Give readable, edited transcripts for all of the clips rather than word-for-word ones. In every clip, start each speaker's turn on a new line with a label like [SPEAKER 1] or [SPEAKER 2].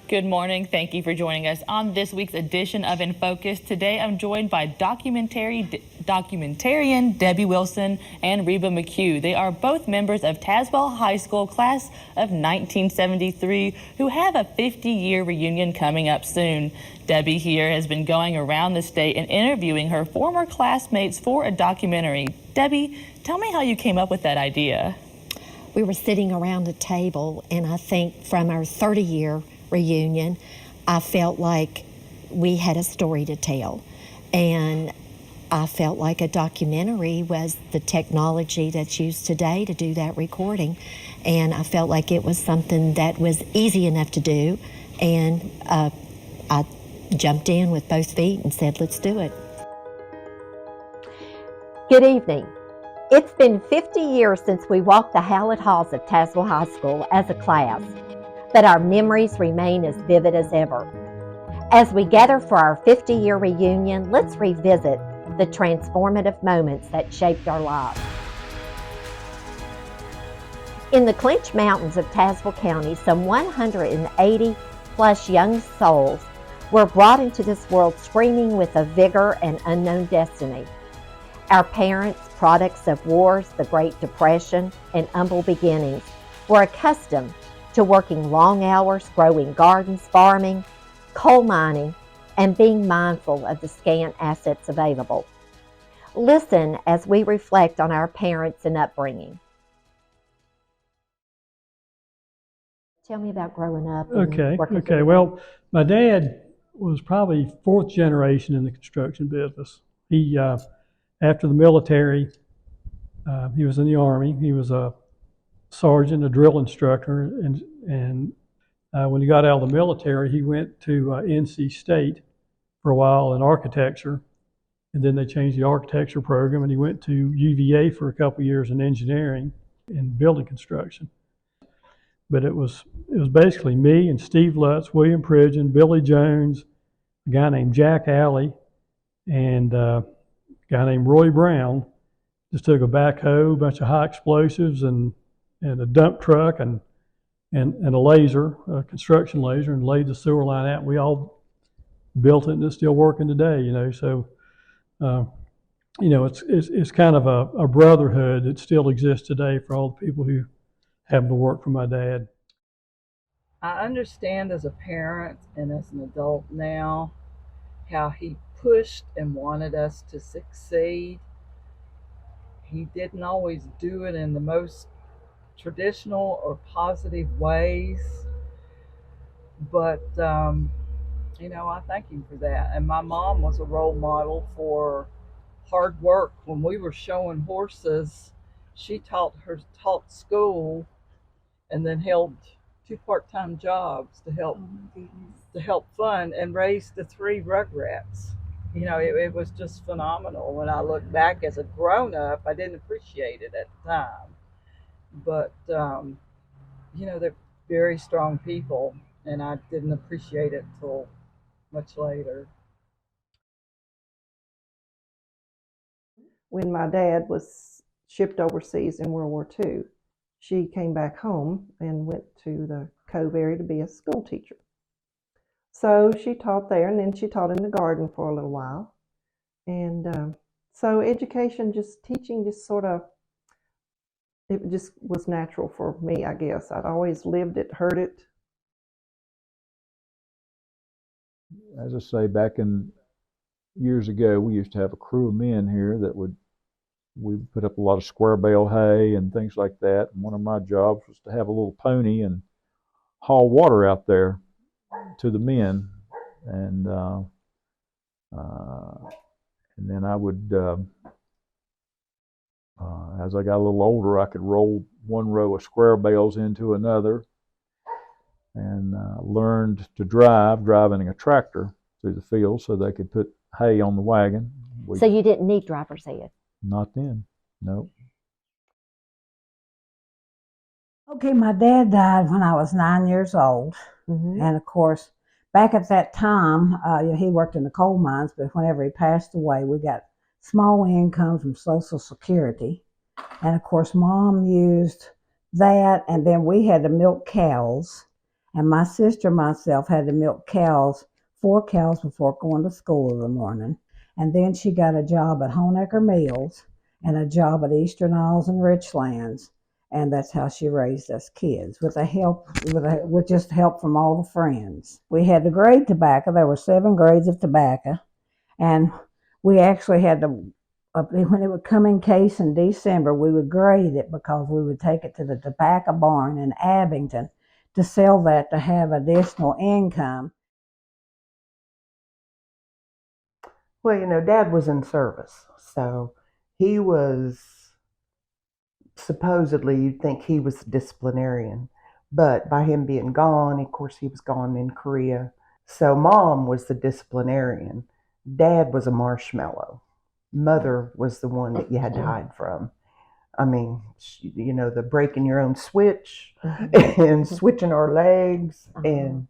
[SPEAKER 1] Good morning. Thank you for joining us on this week's edition of In Focus. Today, I'm joined by documentarian Debbie Wilson and Reba McHugh. They are both members of Tazewell High School class of 1973 who have a 50-year reunion coming up soon. Debbie here has been going around the state and interviewing her former classmates for a documentary. Debbie, tell me how you came up with that idea.
[SPEAKER 2] We were sitting around a table, and I think from our 30-year reunion, I felt like we had a story to tell, and I felt like a documentary was the technology that's used today to do that recording, and I felt like it was something that was easy enough to do, and I jumped in with both feet and said, let's do it. Good evening. It's been 50 years since we walked the hallowed halls of Tazewell High School as a class, but our memories remain as vivid as ever. As we gather for our 50-year reunion, let's revisit the transformative moments that shaped our lives. In the Clinch Mountains of Tazewell County, some 180 plus young souls were brought into this world screaming with a vigor and unknown destiny. Our parents, products of wars, the Great Depression, and humble beginnings, were accustomed to working long hours, growing gardens, farming, coal mining, and being mindful of the scant assets available. Listen as we reflect on our parents and upbringing. Tell me about growing up.
[SPEAKER 3] Okay. Well, my dad was probably fourth generation in the construction business. He, after the military, he was in the Army. He was a sergeant, a drill instructor, and when he got out of the military, he went to NC State for a while in architecture, and then they changed the architecture program, and he went to UVA for a couple of years in engineering and building construction. But it was basically me and Steve Lutz, William Pridgeon, Billy Jones, a guy named Jack Alley, and a guy named Roy Brown. Just took a backhoe, a bunch of high explosives, and a dump truck and a laser, a construction laser, and laid the sewer line out. We all built it, and it's still working today. So it's kind of a brotherhood that still exists today for all the people who happen to work for my dad.
[SPEAKER 4] I understand as a parent and as an adult now how he pushed and wanted us to succeed. He didn't always do it in the most traditional or positive ways, but I thank him for that. And my mom was a role model for hard work. When we were showing horses, she taught school and then held 2 part-time jobs to help fund and raise the 3 Rugrats. It was just phenomenal. When I look back as a grown-up, I didn't appreciate it at the time. But, they're very strong people, and I didn't appreciate it till much later.
[SPEAKER 5] When my dad was shipped overseas in World War II, she came back home and went to the Cove area to be a school teacher. So she taught there, and then she taught in the garden for a little while. And so education, teaching it just was natural for me, I guess. I'd always lived it, heard it.
[SPEAKER 6] As I say, back in years ago, we used to have a crew of men here that we put up a lot of square bale hay and things like that. And one of my jobs was to have a little pony and haul water out there to the men. And then I would, as I got a little older, I could roll one row of square bales into another, and learned to driving a tractor through the field so they could put hay on the wagon.
[SPEAKER 2] So you didn't need driver's ed?
[SPEAKER 6] Not then, no.
[SPEAKER 7] Okay, my dad died when I was 9 years old.
[SPEAKER 2] Mm-hmm.
[SPEAKER 7] And of course, back at that time, he worked in the coal mines, but whenever he passed away, we got small income from Social Security. And of course, Mom used that, and then we had to milk cows. And my sister and myself had to milk cows, 4 cows before going to school in the morning. And then she got a job at Honecker Mills and a job at Eastern Isles and Richlands. And that's how she raised us kids with just help from all the friends. We had to grade tobacco. There were 7 grades of tobacco. And we actually had to, when it would come in case in December, we would grade it because we would take it to the tobacco barn in Abington to sell that to have additional income.
[SPEAKER 8] Well, Dad was in service, so he was supposedly, you'd think he was the disciplinarian, but by him being gone, of course, he was gone in Korea. So Mom was the disciplinarian. Dad was a marshmallow. Mother was the one that you had to hide from. I mean, the breaking your own switch and switching our legs, and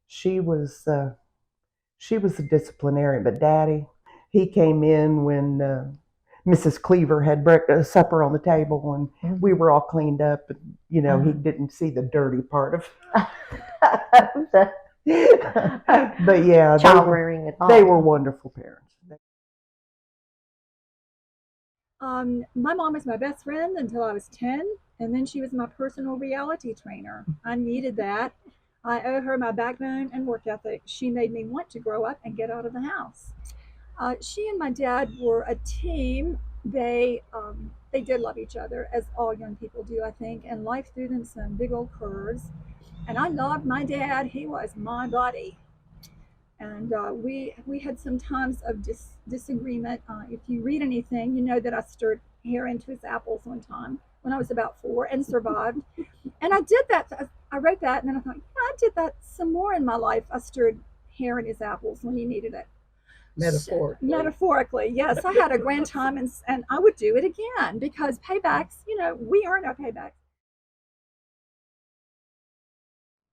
[SPEAKER 8] she was the disciplinarian. But Daddy, he came in when Mrs. Cleaver had supper on the table, and we were all cleaned up. And, he didn't see the dirty part of. But yeah,
[SPEAKER 2] Child rearing at all.
[SPEAKER 8] They were wonderful parents.
[SPEAKER 9] My mom was my best friend until I was 10, and then she was my personal reality trainer. I needed that. I owe her my backbone and work ethic. She made me want to grow up and get out of the house. She and my dad were a team. They did love each other, as all young people do, I think, and life threw them some big old curves. And I loved my dad. He was my buddy. And we had some times of disagreement. If you read anything, you know that I stirred hair into his apples one time when I was about 4 and survived. And I did that. I wrote that, and then I thought, yeah, I did that some more in my life. I stirred hair in his apples when he needed it. Metaphorically, yes. I had a grand time, and I would do it again because paybacks, we earn our paybacks.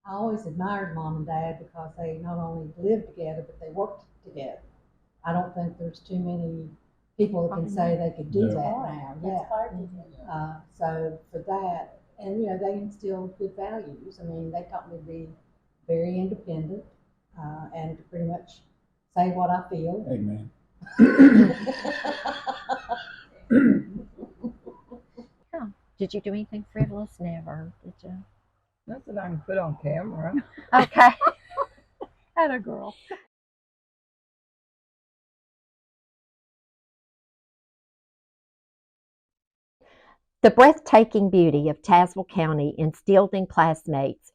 [SPEAKER 10] I always admired Mom and Dad because they not only lived together, but they worked together. I don't think there's too many people that can say they could do that now. Yeah. So for that, and they instilled good values. I mean, they taught me to be very independent and to pretty much say what I feel.
[SPEAKER 11] Amen.
[SPEAKER 2] Yeah. Did you do anything frivolous? Never, did you?
[SPEAKER 4] Nothing I can put on camera.
[SPEAKER 2] Okay.
[SPEAKER 9] Atta girl.
[SPEAKER 2] The breathtaking beauty of Tazewell County instilled in classmates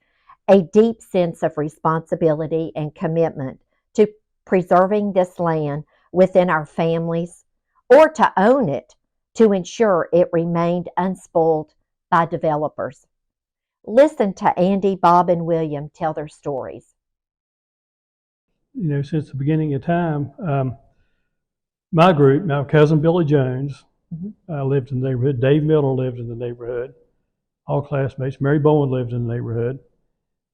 [SPEAKER 2] a deep sense of responsibility and commitment to preserving this land within our families, or to own it to ensure it remained unspoiled by developers. Listen to Andy, Bob, and William tell their stories.
[SPEAKER 3] Since the beginning of time, my group, my cousin Billy Jones, lived in the neighborhood. Dave Miller lived in the neighborhood. All classmates. Mary Bowen lived in the neighborhood.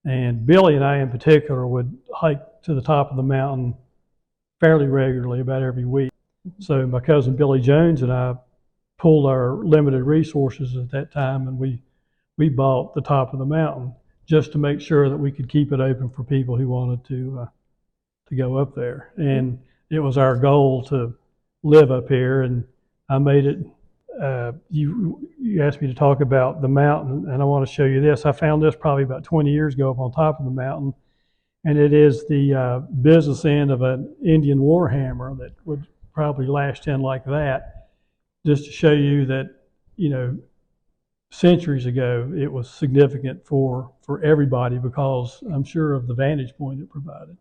[SPEAKER 3] And Billy and I in particular would hike to the top of the mountain fairly regularly, about every week. So my cousin Billy Jones and I pulled our limited resources at that time, and we bought the top of the mountain just to make sure that we could keep it open for people who wanted to go up there. And it was our goal to live up here, and I made it. You asked me to talk about the mountain, and I want to show you this. I found this probably about 20 years ago up on top of the mountain, and it is the business end of an Indian war hammer that would probably lashed in like that, just to show you that, centuries ago, it was significant for everybody because I'm sure of the vantage point it provided.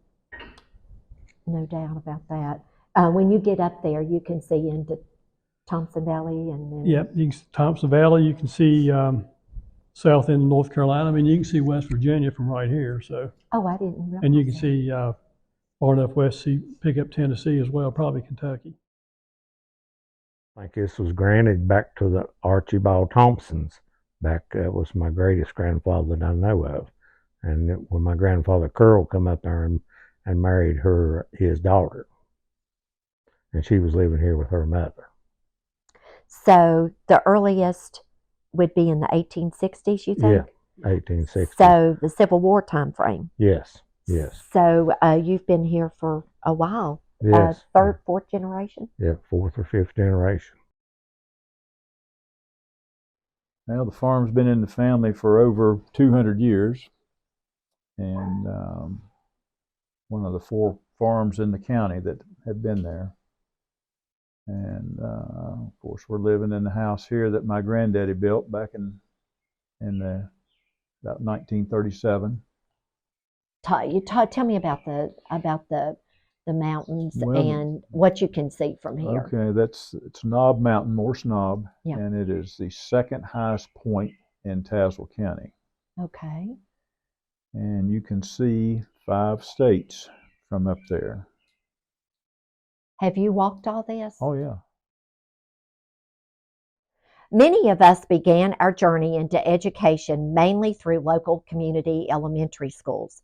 [SPEAKER 2] No doubt about that. When you get up there, you can see into Thompson Valley and then...
[SPEAKER 3] Yep, you can see Thompson Valley. You can see south end of North Carolina. I mean, you can see West Virginia from right here. So.
[SPEAKER 2] Oh, I didn't realize.
[SPEAKER 3] And you can see far enough west, pick up Tennessee as well, probably Kentucky.
[SPEAKER 12] I think this was granted back to the Archibald Thompsons. Was my greatest grandfather that I know of. And when my grandfather Curl come up there and married his daughter. And she was living here with her mother.
[SPEAKER 2] So the earliest would be in the 1860s, you think?
[SPEAKER 12] 1860.
[SPEAKER 2] So the Civil War time frame.
[SPEAKER 12] Yes, yes,
[SPEAKER 2] So you've been here for a while.
[SPEAKER 12] yes.
[SPEAKER 2] Third, fourth generation?
[SPEAKER 12] Yeah, fourth or fifth generation.
[SPEAKER 6] Now, the farm's been in the family for over 200 years, and one of the 4 farms in the county that have been there. And of course, we're living in the house here that my granddaddy built back in about 1937.
[SPEAKER 2] Tell me about the mountains
[SPEAKER 6] Well,
[SPEAKER 2] and what you can see from here.
[SPEAKER 6] Okay, it's Knob Mountain, Morse Knob,
[SPEAKER 2] Yeah.
[SPEAKER 6] and it is the second highest point in Tazewell County.
[SPEAKER 2] Okay.
[SPEAKER 6] And you can see 5 states from up there.
[SPEAKER 2] Have you walked all this?
[SPEAKER 6] Oh, yeah.
[SPEAKER 2] Many of us began our journey into education mainly through local community elementary schools.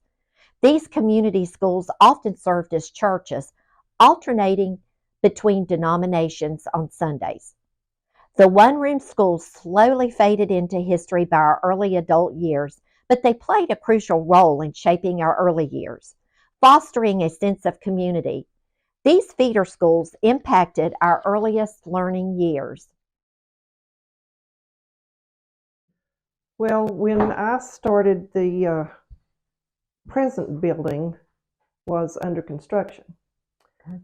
[SPEAKER 2] These community schools often served as churches, alternating between denominations on Sundays. The one-room schools slowly faded into history by our early adult years, but they played a crucial role in shaping our early years, fostering a sense of community. These feeder schools impacted our earliest learning years.
[SPEAKER 5] Well, when I started, the present building was under construction.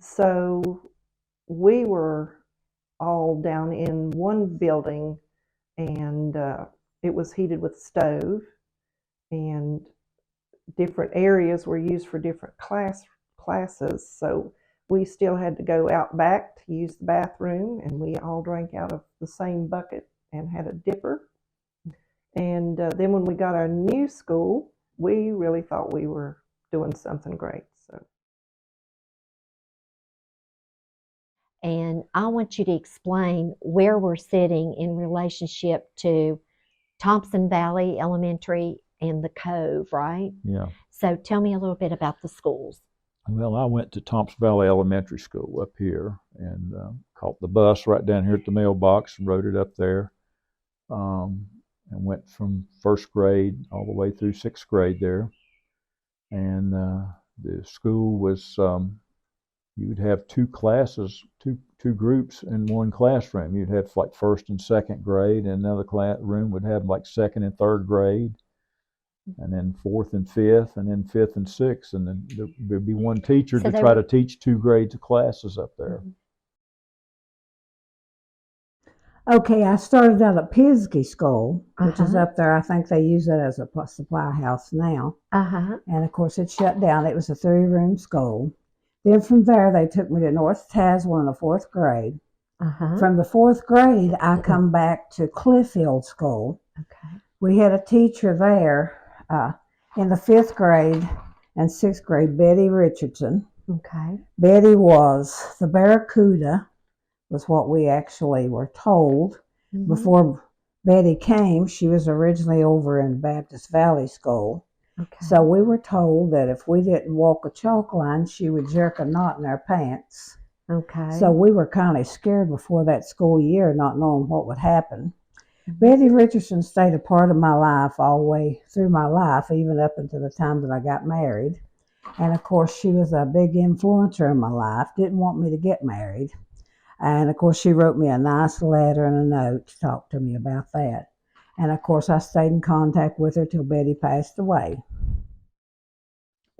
[SPEAKER 5] So we were all down in one building, and it was heated with stove, and different areas were used for different classes. So we still had to go out back to use the bathroom, and we all drank out of the same bucket and had a dipper. And then when we got our new school, we really thought we were doing something great. So.
[SPEAKER 2] And I want you to explain where we're sitting in relationship to Thompson Valley Elementary and the Cove, right?
[SPEAKER 6] Yeah.
[SPEAKER 2] So tell me a little bit about the schools.
[SPEAKER 6] Well, I went to Thompson Valley Elementary School up here and caught the bus right down here at the mailbox and rode it up there. And went from first grade all the way through 6th grade there. And the school was, you would have 2 classes, two groups in one classroom. You'd have like 1st and 2nd grade, and another room would have like 2nd and 3rd grade, and then 4th and 5th, and then 5th and 6th. And then there'd be one teacher to try to teach 2 grades of classes up there.
[SPEAKER 2] Mm-hmm.
[SPEAKER 7] Okay, I started out at Pisgah School, which is up there. I think they use it as a supply house now. And of course, it shut down. It was a 3-room school. Then from there, they took me to North Tazewell in the 4th grade. From the 4th grade, I come back to Cliffield School.
[SPEAKER 2] Okay.
[SPEAKER 7] We had a teacher there in the 5th grade and 6th grade, Betty Richardson.
[SPEAKER 2] Okay.
[SPEAKER 7] Betty was the Barracuda, was what we actually were told. Before Betty came, she was originally over in Baptist Valley School.
[SPEAKER 2] Okay.
[SPEAKER 7] So we were told that if we didn't walk a chalk line, she would jerk a knot in our pants.
[SPEAKER 2] Okay.
[SPEAKER 7] So we were kind of scared before that school year, not knowing what would happen. Betty Richardson stayed a part of my life all the way through my life, even up until the time that I got married. And of course, she was a big influencer in my life, didn't want me to get married. And of course, she wrote me a nice letter and a note to talk to me about that. And of course, I stayed in contact with her till Betty passed away.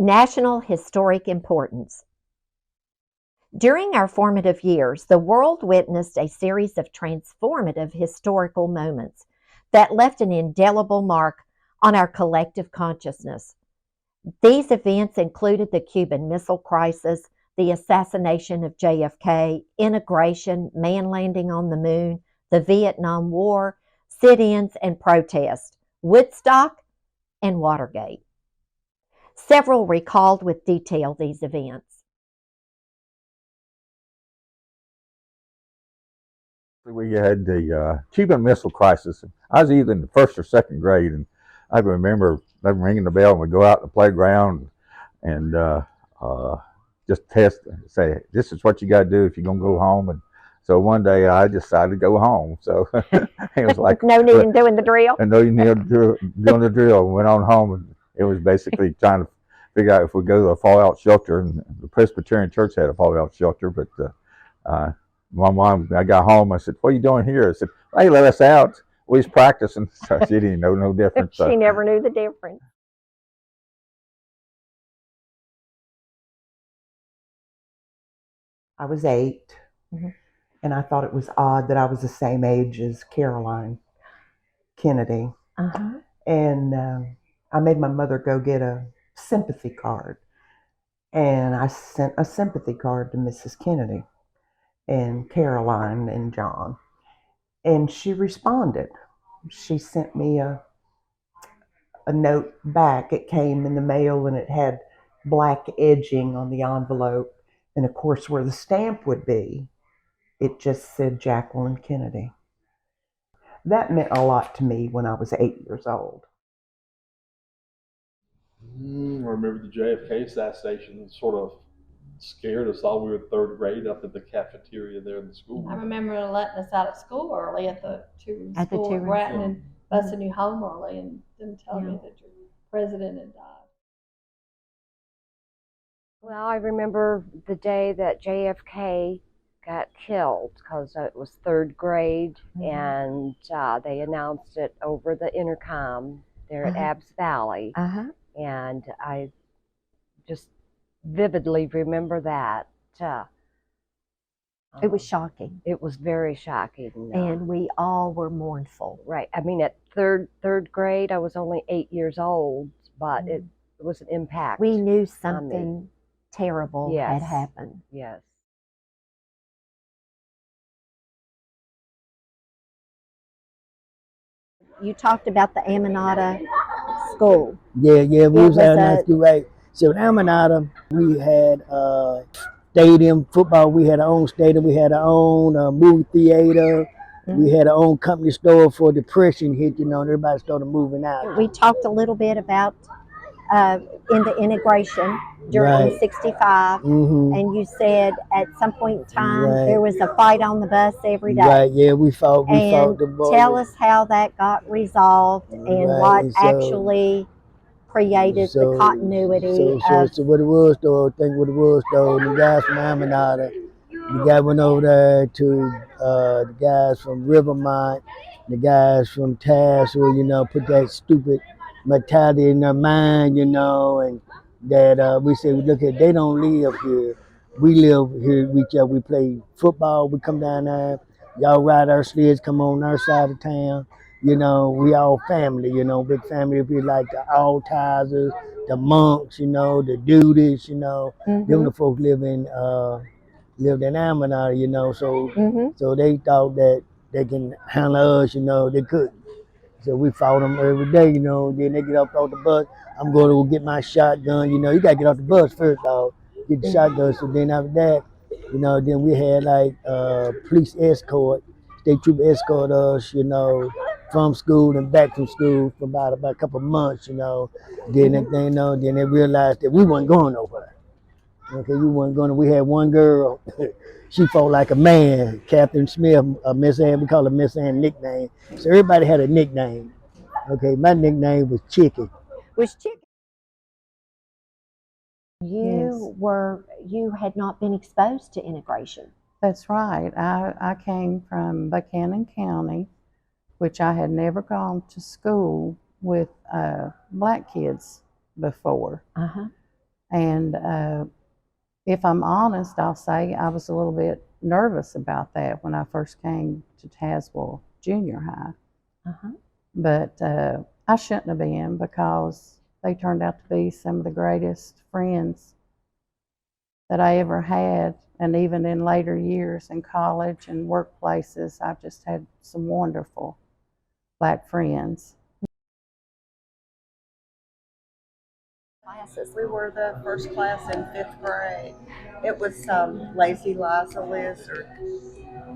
[SPEAKER 2] National historic importance. During our formative years, the world witnessed a series of transformative historical moments that left an indelible mark on our collective consciousness. These events included the Cuban Missile Crisis, the assassination of JFK, integration, man landing on the moon, the Vietnam War, sit-ins and protests, Woodstock, and Watergate. Several recalled with detail these events.
[SPEAKER 11] We had the Cuban Missile Crisis. I was either in the 1st or 2nd grade, and I remember them ringing the bell, and we'd go out in the playground and just test and say, this is what you got to do if you're going to go home. And So one day I decided to go home. So it was like
[SPEAKER 2] no need in doing the drill.
[SPEAKER 11] And no need in doing the drill. Went on home, and it was basically trying to figure out if we go to a fallout shelter. And the Presbyterian Church had a fallout shelter, but my mom, I got home, I said, "What are you doing here?" I said, "Hey, let us out. We was practicing." So she didn't know no difference.
[SPEAKER 2] She never knew the difference.
[SPEAKER 8] I was 8, and I thought it was odd that I was the same age as Caroline Kennedy. And I made my mother go get a sympathy card. And I sent a sympathy card to Mrs. Kennedy and Caroline and John. And she responded. She sent me a note back. It came in the mail and it had black edging on the envelope. And of course, where the stamp would be, it just said Jacqueline Kennedy. That meant a lot to me when I was 8 years old.
[SPEAKER 13] I remember the JFK assassination sort of scared us all. We were in 3rd grade up at the cafeteria there in the school.
[SPEAKER 14] I remember letting us out of school early at the two-room school at Bratton and busing you home early and then telling me that your president had died.
[SPEAKER 2] Well, I remember the day that JFK got killed because it was 3rd grade, and they announced it over the intercom there at Abbs Valley. And I just vividly remember that. It was shocking. It was very shocking. And we all were mournful. Right. I mean, at third grade, I was only 8 years old, but it was an impact. We knew something terrible had happened. Yes. You talked about the Aminata school.
[SPEAKER 15] Yeah, we was at 9th through 8. So in Aminata, we had stadium, football, we had our own stadium, we had our own movie theater, we had our own company store for depression hit, and everybody started moving out. We talked a little bit about in the integration during '65, and you said at some point in time there was a fight on the bus every day. Right, yeah, we fought the boys. Tell us how that got resolved and what actually created the continuity. So what it was though, the guys from Aminata, the guy went over there to the guys from Rivermont, the guys from Tazewell, put that stupid mentality in their mind, and that we said, look at, they don't live here. We live here, we play football, we come down there, y'all ride our sleds, come on our side of town. We all family, big family. We like the Altizers, the Monks, the Duties, them the folks lived in Aminata, so they thought that they can handle us, they couldn't. So we fought them every day, then they get off the bus. I'm going to get my shotgun, you gotta get off the bus first, dog. Get the shotgun. So then after that, then we had like police escort, state trooper escort us, from school and back from school for about a couple of months, Then then they realized that we weren't going nowhere. Okay, we weren't going. We had one girl. She fought like a man, Catherine Smith, Miss Ann. We call her Miss Ann nickname. So everybody had a nickname. Okay, my nickname was Chicken. Was Chicken? You had not been exposed to integration.
[SPEAKER 16] That's right. I came from Buchanan County, which I had never gone to school with black kids before. And if I'm honest, I'll say I was a little bit nervous about that when I first came to Tazewell Junior High. But I shouldn't have been, because they turned out to be some of the greatest friends that I ever had. And even in later years in college and workplaces, I've just had some wonderful black friends.
[SPEAKER 17] Classes. We were the first class in 5th grade. It was Lazy Liza Liz, or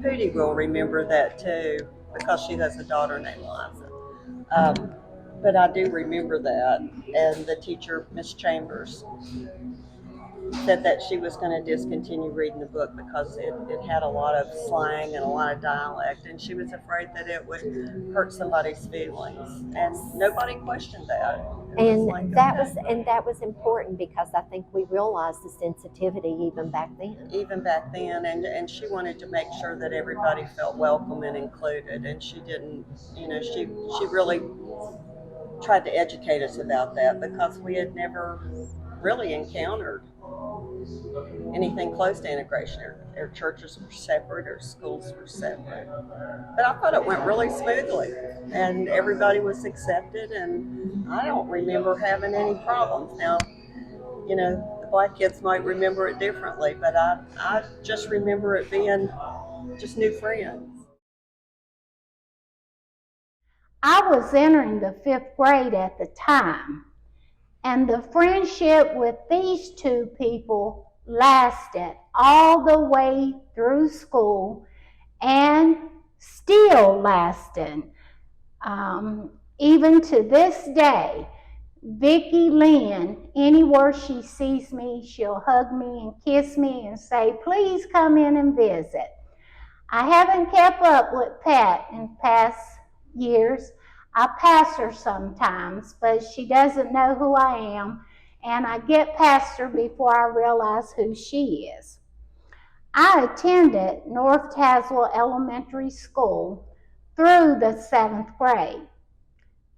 [SPEAKER 17] Pootie will remember that too, because she has a daughter named Liza. But I do remember that, and the teacher, Miss Chambers. said that she was going to discontinue reading the book because it had a lot of slang and a lot of dialect, and she was afraid that it would hurt somebody's feelings. And nobody questioned that.
[SPEAKER 2] And that was important because I think we realized the sensitivity even back then.
[SPEAKER 17] Even back then, and she wanted to make sure that everybody felt welcome and included, and she didn't, she really tried to educate us about that because we had never really encountered anything close to integration. Our churches were separate, our schools were separate. But I thought it went really smoothly, and everybody was accepted, and I don't remember having any problems. Now, the black kids might remember it differently, but I just remember it being just new friends.
[SPEAKER 18] I was entering the 5th grade at the time, and the friendship with these two people lasted all the way through school and still lasting. Even to this day, Vicki Lynn, anywhere she sees me, she'll hug me and kiss me and say, please come in and visit. I haven't kept up with Pat in past years. I pass her sometimes, but she doesn't know who I am, and I get past her before I realize who she is. I attended North Tazewell Elementary School through the 7th grade.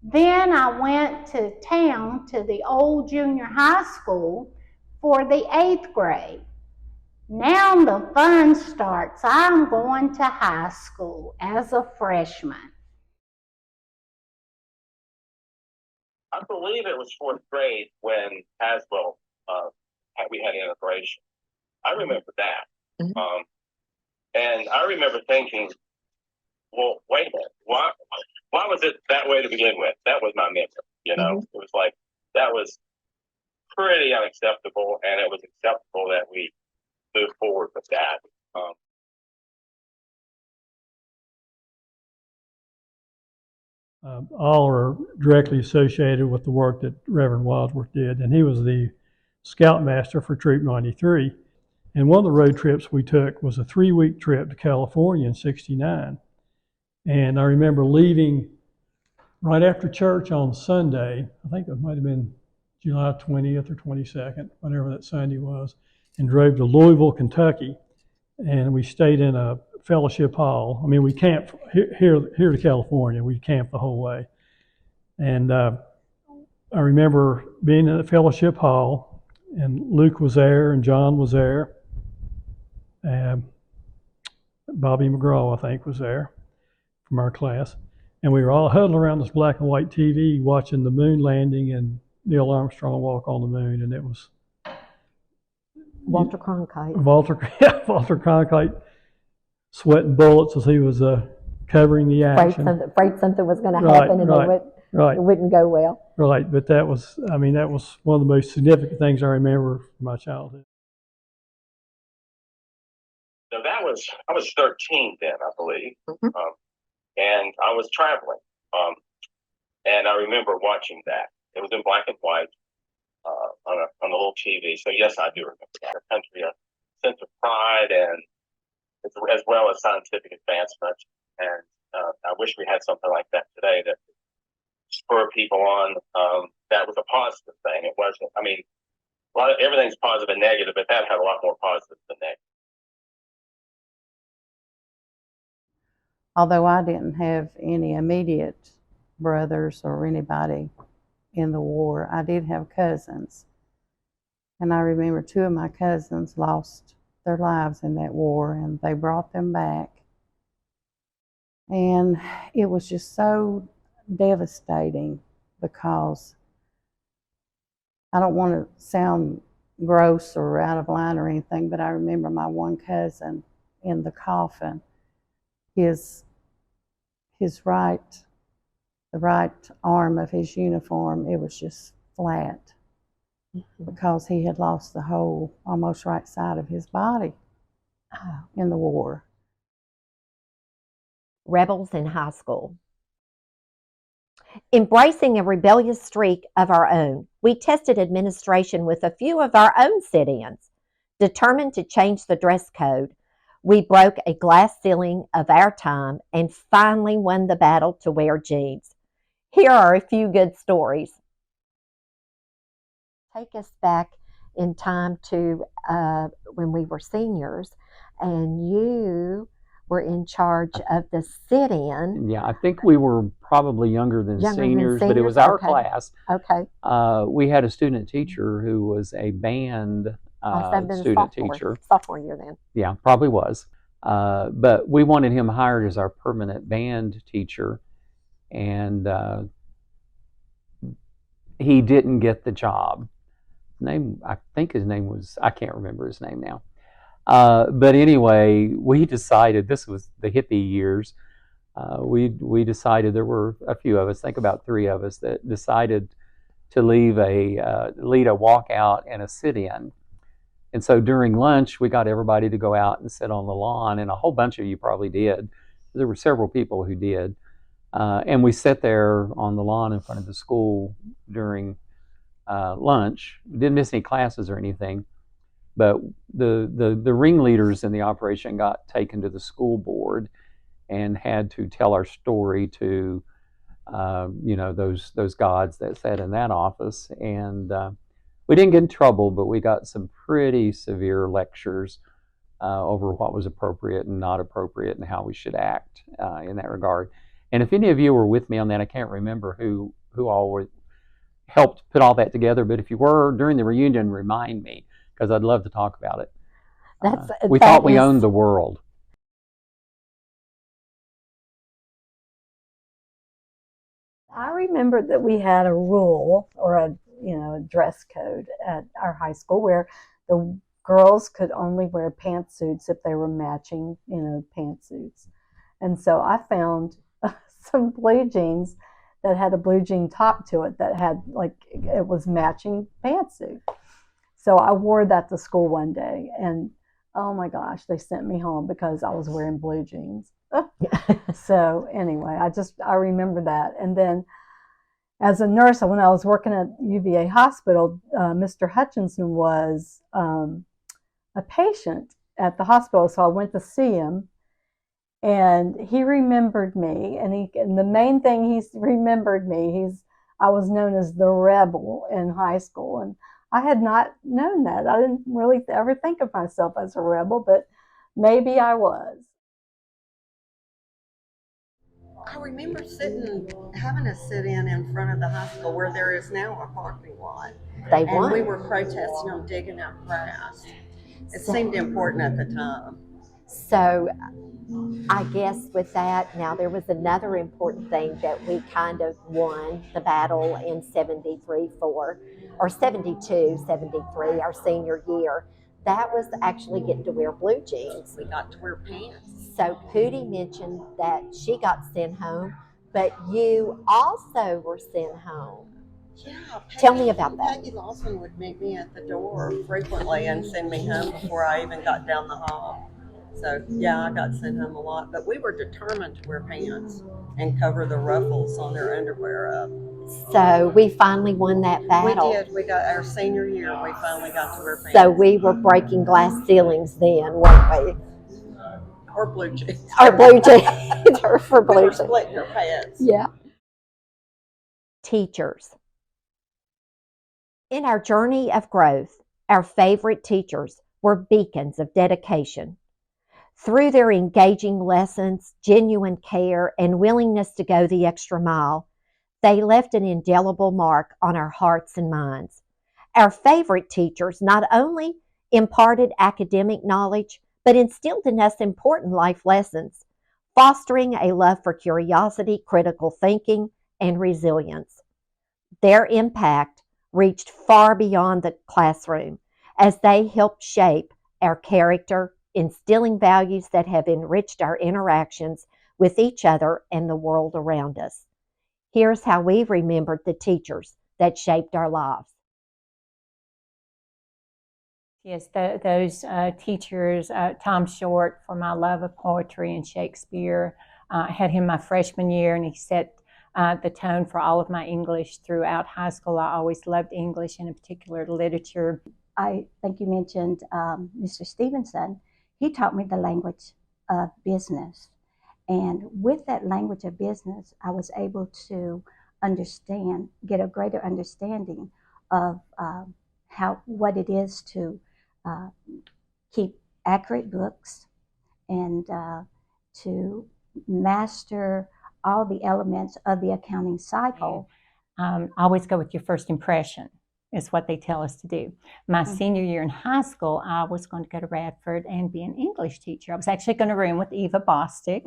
[SPEAKER 18] Then I went to town to the old junior high school for the 8th grade. Now the fun starts. I'm going to high school as a freshman.
[SPEAKER 19] I believe it was 4th grade when Tazewell, we had integration. I remember that. Mm-hmm. And I remember thinking, well, wait a minute, why was it that way to begin with? That was my memory, Mm-hmm. It was like, that was pretty unacceptable, and it was acceptable that we move forward with that.
[SPEAKER 3] All are directly associated with the work that Reverend Wadsworth did, and he was the scoutmaster for Troop 93. And one of the road trips we took was a 3-week trip to California in '69. And I remember leaving right after church on Sunday, I think it might have been July 20th or 22nd, whatever that Sunday was, and drove to Louisville, Kentucky. And we stayed in a fellowship hall. I mean, we camped here to California. We camped the whole way. And I remember being in the fellowship hall, and Luke was there, and John was there. Bobby McGraw, I think, was there from our class. And we were all huddled around this black and white TV watching the moon landing and Neil Armstrong walk on the moon. And it was
[SPEAKER 2] Walter Cronkite.
[SPEAKER 3] Walter Cronkite sweating bullets as he was covering the action.
[SPEAKER 2] Afraid something was going to happen and it wouldn't go well.
[SPEAKER 3] Right, but that was one of the most significant things I remember from my childhood.
[SPEAKER 19] So I was 13 then, I believe, mm-hmm. And I was traveling, and I remember watching that. It was in black and white on a little TV. So yes, I do remember that. A country, a sense of pride, and as well as scientific advancement. And I wish we had something like that today that spur people on. That was a positive thing. It wasn't. I mean, everything's positive and negative, but that had a lot more positive than negative.
[SPEAKER 16] Although I didn't have any immediate brothers or anybody in the war, I did have cousins. And I remember 2 of my cousins lost their lives in that war, and they brought them back. And it was just so devastating because I don't want to sound gross or out of line or anything, but I remember my one cousin in the coffin, the right arm of his uniform, it was just flat because he had lost the whole, almost right side of his body in the war.
[SPEAKER 2] Rebels in high school. Embracing a rebellious streak of our own, we tested administration with a few of our own sit-ins. Determined to change the dress code, we broke a glass ceiling of our time and finally won the battle to wear jeans. Here are a few good stories. Take us back in time to when we were seniors, and you were in charge of the sit-in.
[SPEAKER 20] Yeah, I think we were probably younger than seniors, but it was our class.
[SPEAKER 2] Okay.
[SPEAKER 20] We had a student teacher who was a band student teacher.
[SPEAKER 2] Sophomore year then.
[SPEAKER 20] Yeah, probably was. But we wanted him hired as our permanent band teacher, and he didn't get the job. I think his name was, I can't remember his name now. But anyway, we decided, this was the hippie years, we decided, there were a few of us, think about 3 of us, that decided to lead a walkout and a sit-in. And so during lunch, we got everybody to go out and sit on the lawn, and a whole bunch of you probably did. There were several people who did. And we sat there on the lawn in front of the school during lunch. We didn't miss any classes or anything, but the ringleaders in the operation got taken to the school board and had to tell our story to those gods that sat in that office. And we didn't get in trouble, but we got some pretty severe lectures over what was appropriate and not appropriate and how we should act in that regard. And if any of you were with me on that, I can't remember who all helped put all that together, but if you were during the reunion, remind me, because I'd love to talk about it. We thought we owned the world.
[SPEAKER 21] I remember that we had a rule or a dress code at our high school where the girls could only wear pantsuits if they were matching, pantsuits. And so I found some blue jeans that had a blue jean top to it that had it was matching pantsuit. So I wore that to school one day, and oh my gosh, they sent me home because I was wearing blue jeans. So anyway, I remember that. And then as a nurse, when I was working at UVA Hospital, Mr. Hutchinson was a patient at the hospital, so I went to see him, and he remembered me. And the main thing he remembered me, I was known as the rebel in high school, and I had not known that. I didn't really ever think of myself as a rebel, but maybe I was.
[SPEAKER 17] I remember having a sit-in in front of the high school where there is now a parking lot. And we were protesting on digging up grass. It seemed important at the time.
[SPEAKER 2] So I guess with that, now there was another important thing that we kind of won the battle in 73 for, or 72, 73, our senior year. That was actually getting to wear blue jeans.
[SPEAKER 17] We got to wear pants.
[SPEAKER 2] So Pootie mentioned that she got sent home, but you also were sent home.
[SPEAKER 17] Yeah.
[SPEAKER 2] Tell me about that.
[SPEAKER 17] Peggy Lawson would meet me at the door frequently and send me home before I even got down the hall. So yeah, I got sent home a lot, but we were determined to wear pants and cover the ruffles on their underwear up.
[SPEAKER 2] So we finally won that battle.
[SPEAKER 17] We did. We got our senior year. We finally got to wear pants.
[SPEAKER 2] So we were breaking glass ceilings then, weren't we?
[SPEAKER 17] Or blue jeans.
[SPEAKER 2] Or blue jeans. Or for blue jeans.
[SPEAKER 17] Splitting your pants.
[SPEAKER 2] Yeah. Teachers. In our journey of growth, our favorite teachers were beacons of dedication. Through their engaging lessons, genuine care, and willingness to go the extra mile, they left an indelible mark on our hearts and minds. Our favorite teachers not only imparted academic knowledge, but instilled in us important life lessons, fostering a love for curiosity, critical thinking, and resilience. Their impact reached far beyond the classroom as they helped shape our character, instilling values that have enriched our interactions with each other and the world around us. Here's how we remembered the teachers that shaped our lives.
[SPEAKER 22] Yes, those teachers, Tom Short, for my love of poetry and Shakespeare. I had him my freshman year, and he set the tone for all of my English throughout high school. I always loved English, and in particular literature.
[SPEAKER 1] I think you mentioned Mr. Stevenson. He taught me the language of business. And with that language of business, I was able to get a greater understanding of what it is to keep accurate books and to master all the elements of the accounting cycle.
[SPEAKER 22] Always go with your first impression is what they tell us to do. My senior year in high school, I was going to go to Radford and be an English teacher. I was actually going to room with Eva Bostic.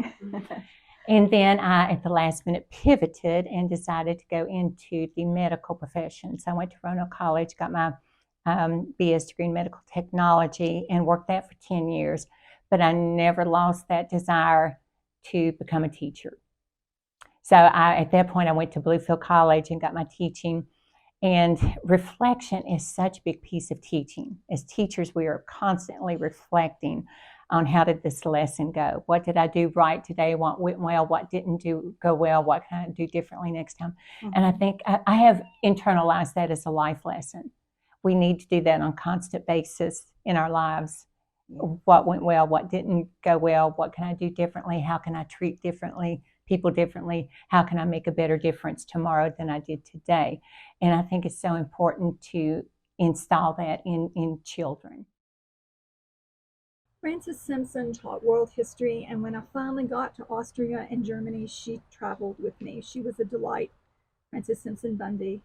[SPEAKER 22] And then I, at the last minute, pivoted and decided to go into the medical profession. So I went to Roanoke College, got my BS degree in medical technology, and worked that for 10 years. But I never lost that desire to become a teacher. So at that point, I went to Bluefield College and got my teaching. And reflection is such a big piece of teaching. As teachers, we are constantly reflecting on how did this lesson go? What did I do right today? What went well? What didn't go well? What can I do differently next time? And I think I have internalized that as a life lesson. We need to do that on a constant basis in our lives. What went well? What didn't go well? What can I do differently? How can I treat people differently? How can I make a better difference tomorrow than I did today? And I think it's so important to install that in children.
[SPEAKER 9] Frances Simpson taught world history, and when I finally got to Austria and Germany, she traveled with me. She was a delight, Frances Simpson Bundy.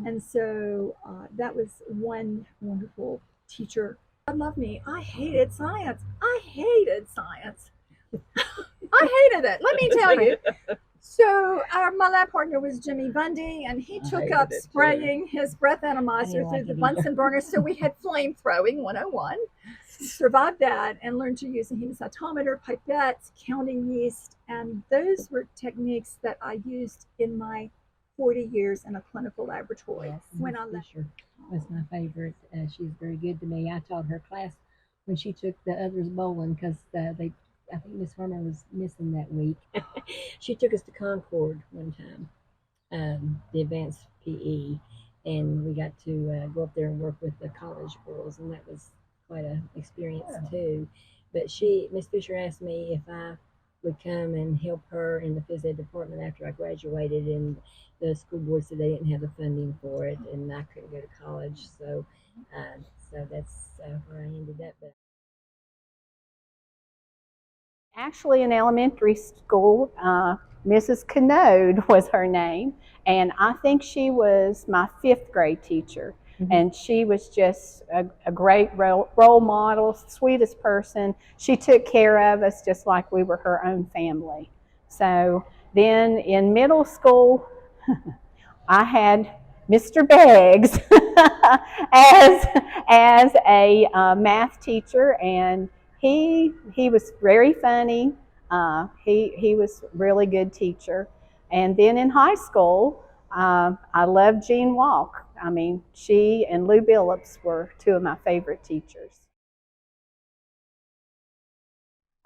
[SPEAKER 9] And so that was one wonderful teacher. God loved me. I hated science. I hated it. Let me tell you. So my lab partner was Jimmy Bundy, and he took up spraying his breath atomizer through the Bunsen burner. So we had flame throwing 101. Survived that and learned to use a hemoscytometer, pipettes, counting yeast, and those were techniques that I used in my 40 years in a clinical laboratory.
[SPEAKER 10] Yes,
[SPEAKER 9] when I left,
[SPEAKER 10] Fisher was my favorite. She's very good to me. I taught her class when she took the others bowling because I think Miss Harmer was missing that week. She took us to Concord one time, the advanced PE, and we got to go up there and work with the college girls, and that was quite an experience too. But Miss Fisher asked me if I would come and help her in the phys ed department after I graduated, and the school board said they didn't have the funding for it, and I couldn't go to college, so that's where I ended up. But
[SPEAKER 21] Actually, in elementary school, Mrs. Canode was her name, and I think she was my 5th grade teacher. And she was just a great role model, sweetest person. She took care of us just like we were her own family. So then in middle school, I had Mr. Beggs as a math teacher, and he was very funny. He was a really good teacher. And then in high school, I loved Jean Walk. I mean, she and Lou Billups were 2 of my favorite teachers.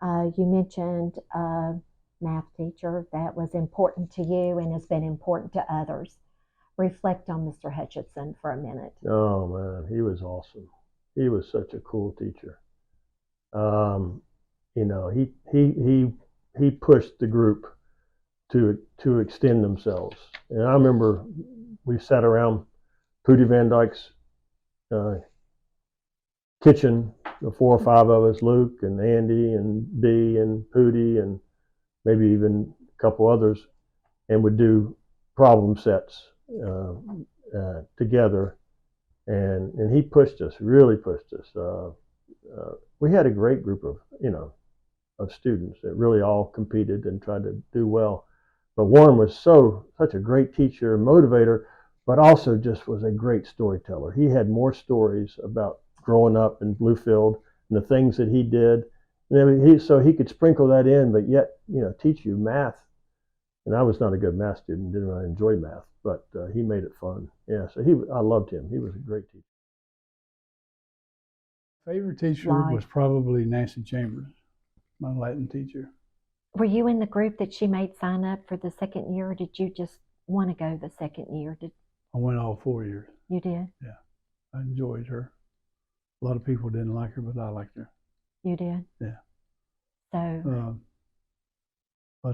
[SPEAKER 2] You mentioned a math teacher that was important to you and has been important to others. Reflect on Mr. Hutchinson for a minute.
[SPEAKER 23] Oh man, he was awesome. He was such a cool teacher. You know, he pushed the group to extend themselves. And I remember we sat around Pootie Van Dyke's kitchen, the 4 or 5 of us, Luke and Andy and Dee and Pootie and maybe even a couple others, and would do problem sets together. And he pushed us, really pushed us. We had a great group of students that really all competed and tried to do well. But Warren was such a great teacher, motivator, but also just was a great storyteller. He had more stories about growing up in Bluefield and the things that he did. And so he could sprinkle that in, but yet, teach you math. And I was not a good math student, didn't really enjoy math, but he made it fun. Yeah, so I loved him. He was a great teacher.
[SPEAKER 24] Favorite teacher was probably Nancy Chambers, my Latin teacher.
[SPEAKER 2] Were you in the group that she made sign up for the second year, or did you just want to go the second year?
[SPEAKER 4] I went all 4 years.
[SPEAKER 2] You did?
[SPEAKER 4] Yeah, I enjoyed her. A lot of people didn't like her, but I liked her.
[SPEAKER 2] You did?
[SPEAKER 4] Yeah.
[SPEAKER 2] So.
[SPEAKER 5] I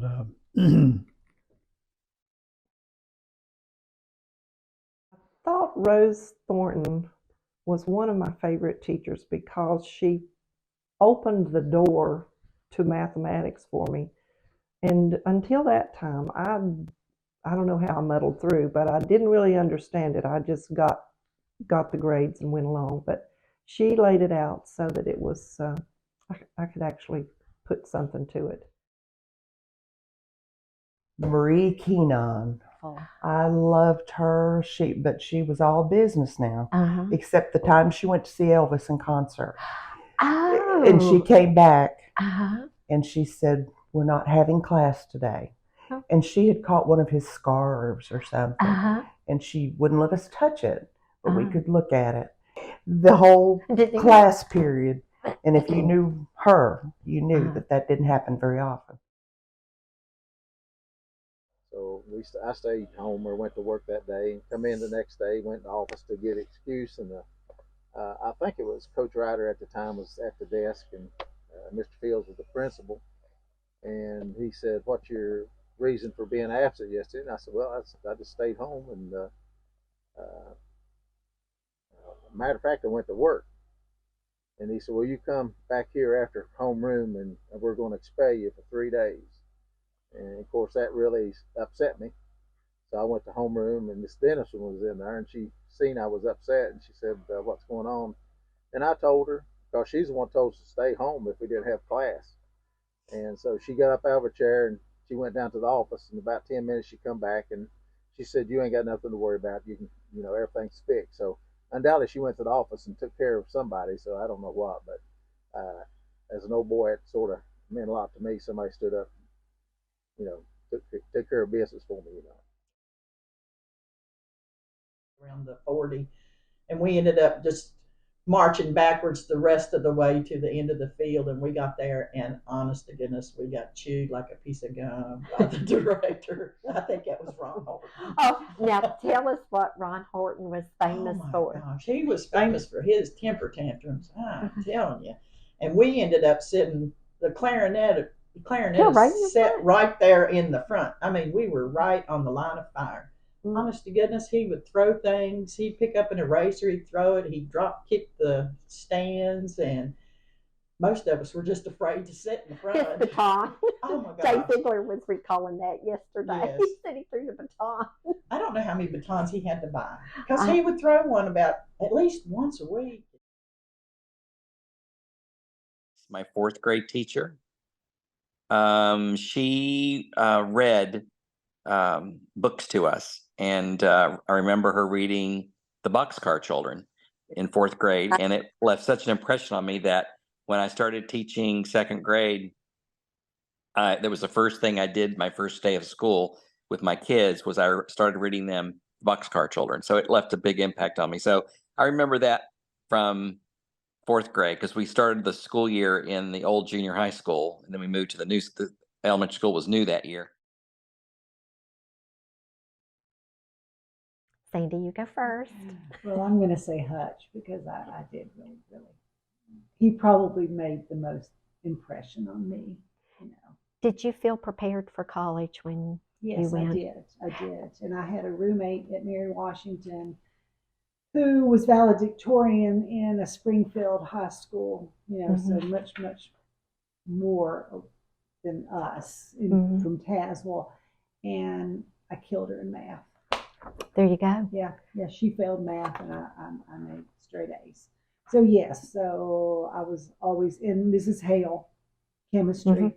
[SPEAKER 5] thought Rose Thornton was one of my favorite teachers because she opened the door to mathematics for me. And until that time, I don't know how I muddled through, but I didn't really understand it. I just got the grades and went along. But she laid it out so that it was I could actually put something to it.
[SPEAKER 8] Marie Keenan. I loved her. But she was all business now, except the time she went to see Elvis in concert.
[SPEAKER 2] Oh.
[SPEAKER 8] And she came back and she said, "We're not having class today." Oh. And she had caught one of his scarves or something, and she wouldn't let us touch it, but we could look at it the whole class period. And if you knew her, you knew that didn't happen very often.
[SPEAKER 6] So I stayed home or went to work that day and come in the next day, went in the office to get an excuse. And I think it was Coach Ryder at the time was at the desk, and Mr. Fields was the principal. And he said, "What's your reason for being absent yesterday?" And I said, "Well, I just stayed home. And matter of fact, I went to work." And he said, "Well, you come back here after homeroom, and we're going to expel you for 3 days." And of course, that really upset me. So I went to homeroom, and Miss Dennison was in there, and she seen I was upset, and she said, "What's going on?" And I told her, because she's the one who told us to stay home if we didn't have class. And so she got up out of her chair, and she went down to the office. In about 10 minutes, she come back, and she said, "You ain't got nothing to worry about. You can, everything's fixed." So undoubtedly, she went to the office and took care of somebody. So I don't know what, but as an old boy, it sort of meant a lot to me. Somebody stood up, took care of business for me,
[SPEAKER 12] Around the 40, and we ended up just marching backwards the rest of the way to the end of the field, and we got there, and honest to goodness, we got chewed like a piece of gum by the director. I think that was Ron Horton.
[SPEAKER 2] Oh, now tell us what Ron Horton was famous for.
[SPEAKER 12] Gosh, he was famous for his temper tantrums, I'm telling you. And we ended up sitting, the clarinet sat right there in the front. I mean, we were right on the line of fire. Honest to goodness, he would throw things. He'd pick up an eraser, he'd throw it, he'd drop kick the stands, and most of us were just afraid to sit in the front.
[SPEAKER 2] His baton.
[SPEAKER 12] Oh my gosh.
[SPEAKER 2] Jay Ziegler was recalling that yesterday.
[SPEAKER 12] Yes.
[SPEAKER 2] He said he threw the baton.
[SPEAKER 12] I don't know how many batons he had to buy, because he would throw one about at least once a week.
[SPEAKER 24] My fourth grade teacher. She read books to us. And I remember her reading The Boxcar Children in fourth grade. And it left such an impression on me that when I started teaching second grade, that was the first thing I did my first day of school with my kids was I started reading them Boxcar Children. So it left a big impact on me. So I remember that from fourth grade, because we started the school year in the old junior high school, and then we moved to the elementary school was new that year.
[SPEAKER 2] Sandy, you go first.
[SPEAKER 21] Well, I'm going to say Hutch, because I did really. He probably made the most impression on me.
[SPEAKER 2] Did you feel prepared for college when you went?
[SPEAKER 21] Yes, I did. And I had a roommate at Mary Washington who was valedictorian in a Springfield high school, so much more than us from Tazewell. And I killed her in math.
[SPEAKER 2] There you go.
[SPEAKER 21] Yeah, she failed math, and I made straight A's. So yes, I was always in Mrs. Hale, chemistry.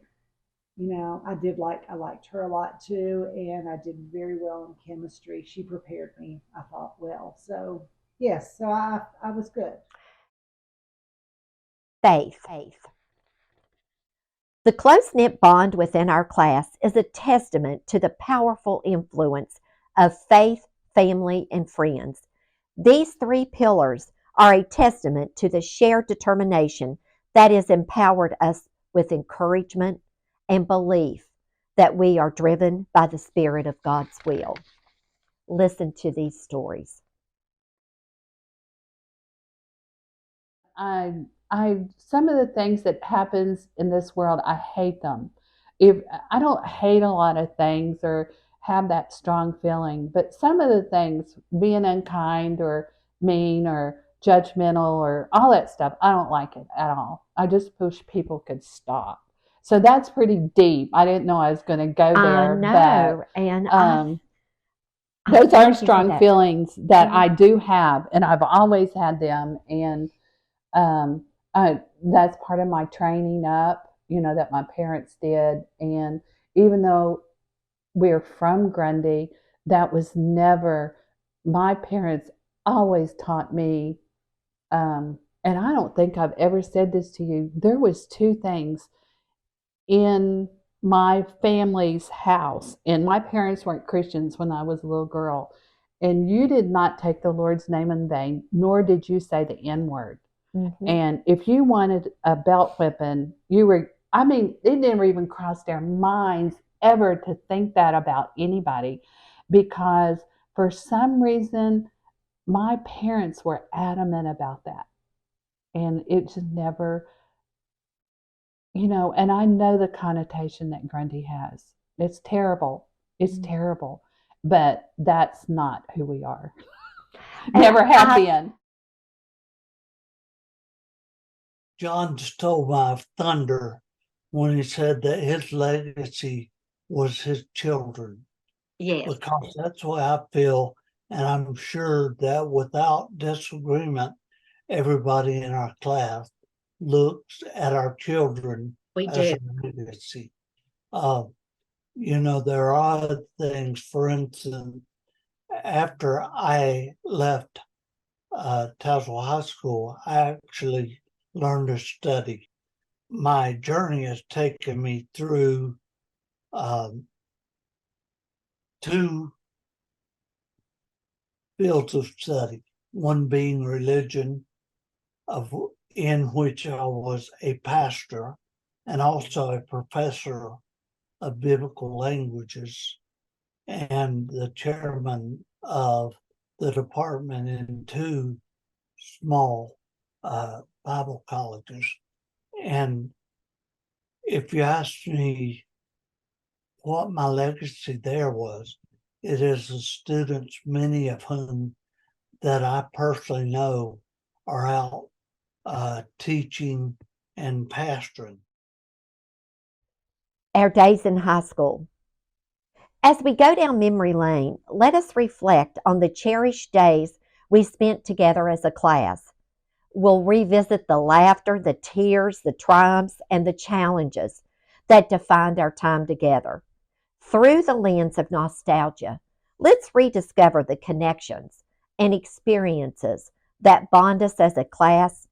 [SPEAKER 21] I liked her a lot too, and I did very well in chemistry. She prepared me, I thought, well. So yes, so I was good.
[SPEAKER 2] Faith. The close-knit bond within our class is a testament to the powerful influence of faith, family, and friends. These three pillars are a testament to the shared determination that has empowered us with encouragement, and belief that we are driven by the Spirit of God's will. Listen to these stories.
[SPEAKER 7] Some of the things that happens in this world, I hate them. If I don't hate a lot of things or have that strong feeling, but some of the things, being unkind or mean or judgmental or all that stuff, I don't like it at all. I just wish people could stop. So that's pretty deep. I didn't know I was going to go there,
[SPEAKER 2] I know, and
[SPEAKER 7] those are
[SPEAKER 2] thank you for
[SPEAKER 7] strong
[SPEAKER 2] that.
[SPEAKER 7] feelings that I do have, and I've always had them, and that's part of my training up, that my parents did. And even though we're from Grundy, that was never, my parents always taught me, and I don't think I've ever said this to you, there was two things in my family's house, and my parents weren't Christians when I was a little girl, and you did not take the Lord's name in vain, nor did you say the N-word.
[SPEAKER 2] Mm-hmm.
[SPEAKER 7] And if you wanted a belt whipping, it never even crossed their minds ever to think that about anybody, because for some reason, my parents were adamant about that. And it just never, and I know the connotation that Grundy has. It's terrible. It's terrible. But that's not who we are. Never have been.
[SPEAKER 11] John stole my thunder when he said that his legacy was his children.
[SPEAKER 2] Yes.
[SPEAKER 11] Because that's the way I feel. And I'm sure that without disagreement, everybody in our class looks at our children as a legacy. There are things, for instance, after I left Tazewell High School, I actually learned to study. My journey has taken me through two fields of study, one being religion, in which I was a pastor and also a professor of biblical languages and the chairman of the department in two small Bible colleges. And if you ask me what my legacy there was, it is the students, many of whom that I personally know are out teaching and pastoring.
[SPEAKER 2] Our days in high school. As we go down memory lane, let us reflect on the cherished days we spent together as a class. We'll revisit the laughter, the tears, the triumphs, and the challenges that defined our time together. Through the lens of nostalgia, let's rediscover the connections and experiences that bond us as a class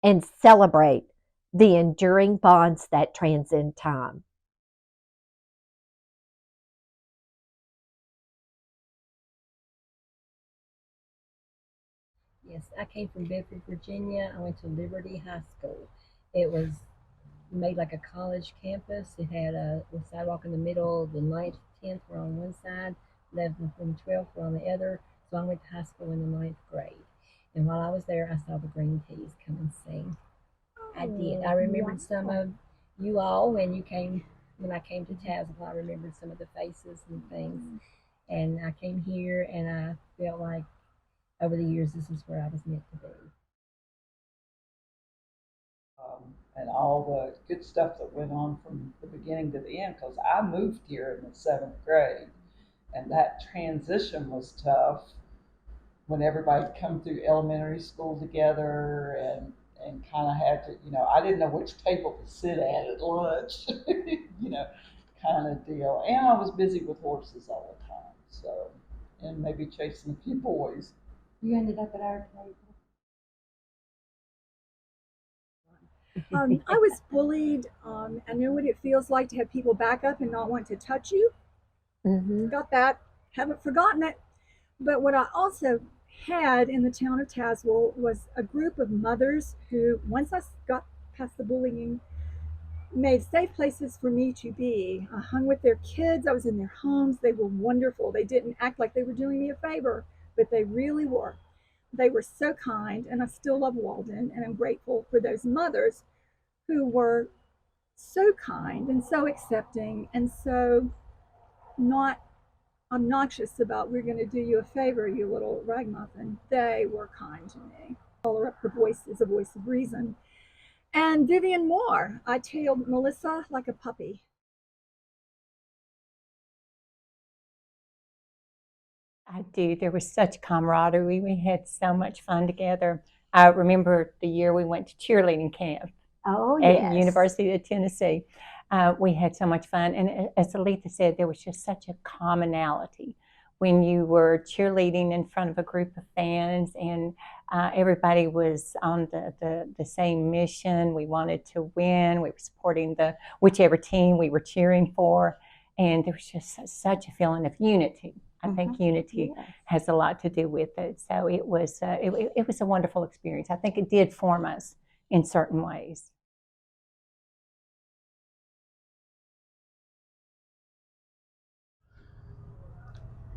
[SPEAKER 2] and celebrate the enduring bonds that transcend time.
[SPEAKER 10] Yes, I came from Bedford, Virginia. I went to Liberty High School. It was made like a college campus. It had a sidewalk in the middle. The 9th, 10th were on one side, 11th and 12th were on the other. So I went to high school in the 9th grade. And while I was there, I saw the Green Teas come and sing. I did. I remembered some of you all when I came to Tazewell. I remembered some of the faces and things. And I came here and I felt like over the years, this is where I was meant to be.
[SPEAKER 13] And all the good stuff that went on from the beginning to the end, because I moved here in the 7th grade, and that transition was tough when everybody'd come through elementary school together and kind of had to, I didn't know which table to sit at lunch, kind of deal. And I was busy with horses all the time, so, and maybe chasing a few boys.
[SPEAKER 10] You ended up at our table.
[SPEAKER 9] I was bullied. I know what it feels like to have people back up and not want to touch you.
[SPEAKER 2] Mm-hmm.
[SPEAKER 9] Got that. Haven't forgotten it. But what I also had in the town of Tazewell was a group of mothers who, once I got past the bullying, made safe places for me to be. I hung with their kids. I was in their homes. They were wonderful. They didn't act like they were doing me a favor, but they really were. They were so kind, and I still love Walden, and I'm grateful for those mothers who were so kind and so accepting and so not obnoxious about, we're going to do you a favor, you little ragamuffin. They were kind to me. Call her up, her voice is a voice of reason. And Vivian Moore, I tailed Melissa like a puppy.
[SPEAKER 22] I do. There was such camaraderie. We had so much fun together. I remember the year we went to cheerleading camp at University of Tennessee. We had so much fun. And as Aletha said, there was just such a commonality when you were cheerleading in front of a group of fans, and everybody was on the same mission. We wanted to win. We were supporting whichever team we were cheering for. And there was just such a feeling of unity. I think unity has a lot to do with it. So it was a wonderful experience. I think it did form us in certain ways.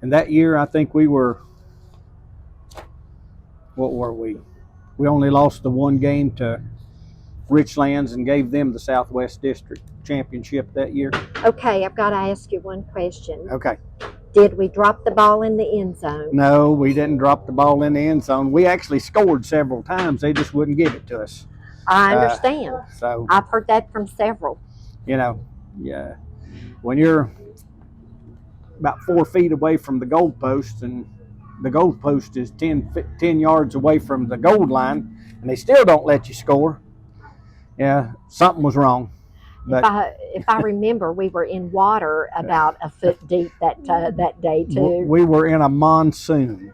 [SPEAKER 3] And that year, I think we were, what were we? We only lost the one game to Richlands and gave them the Southwest District Championship that year.
[SPEAKER 2] Okay, I've got to ask you one question.
[SPEAKER 3] Okay.
[SPEAKER 2] Did we drop the ball in the end zone?
[SPEAKER 3] No, we didn't drop the ball in the end zone. We actually scored several times. They just wouldn't give it to us.
[SPEAKER 2] I understand.
[SPEAKER 3] So
[SPEAKER 2] I've heard that from several.
[SPEAKER 3] You know, yeah. When you're about 4 feet away from the goalpost, and the goalpost is 10 yards away from the goal line, and they still don't let you score, yeah, something was wrong. But
[SPEAKER 2] If I remember, we were in water about a foot deep that day too.
[SPEAKER 3] We were in a monsoon.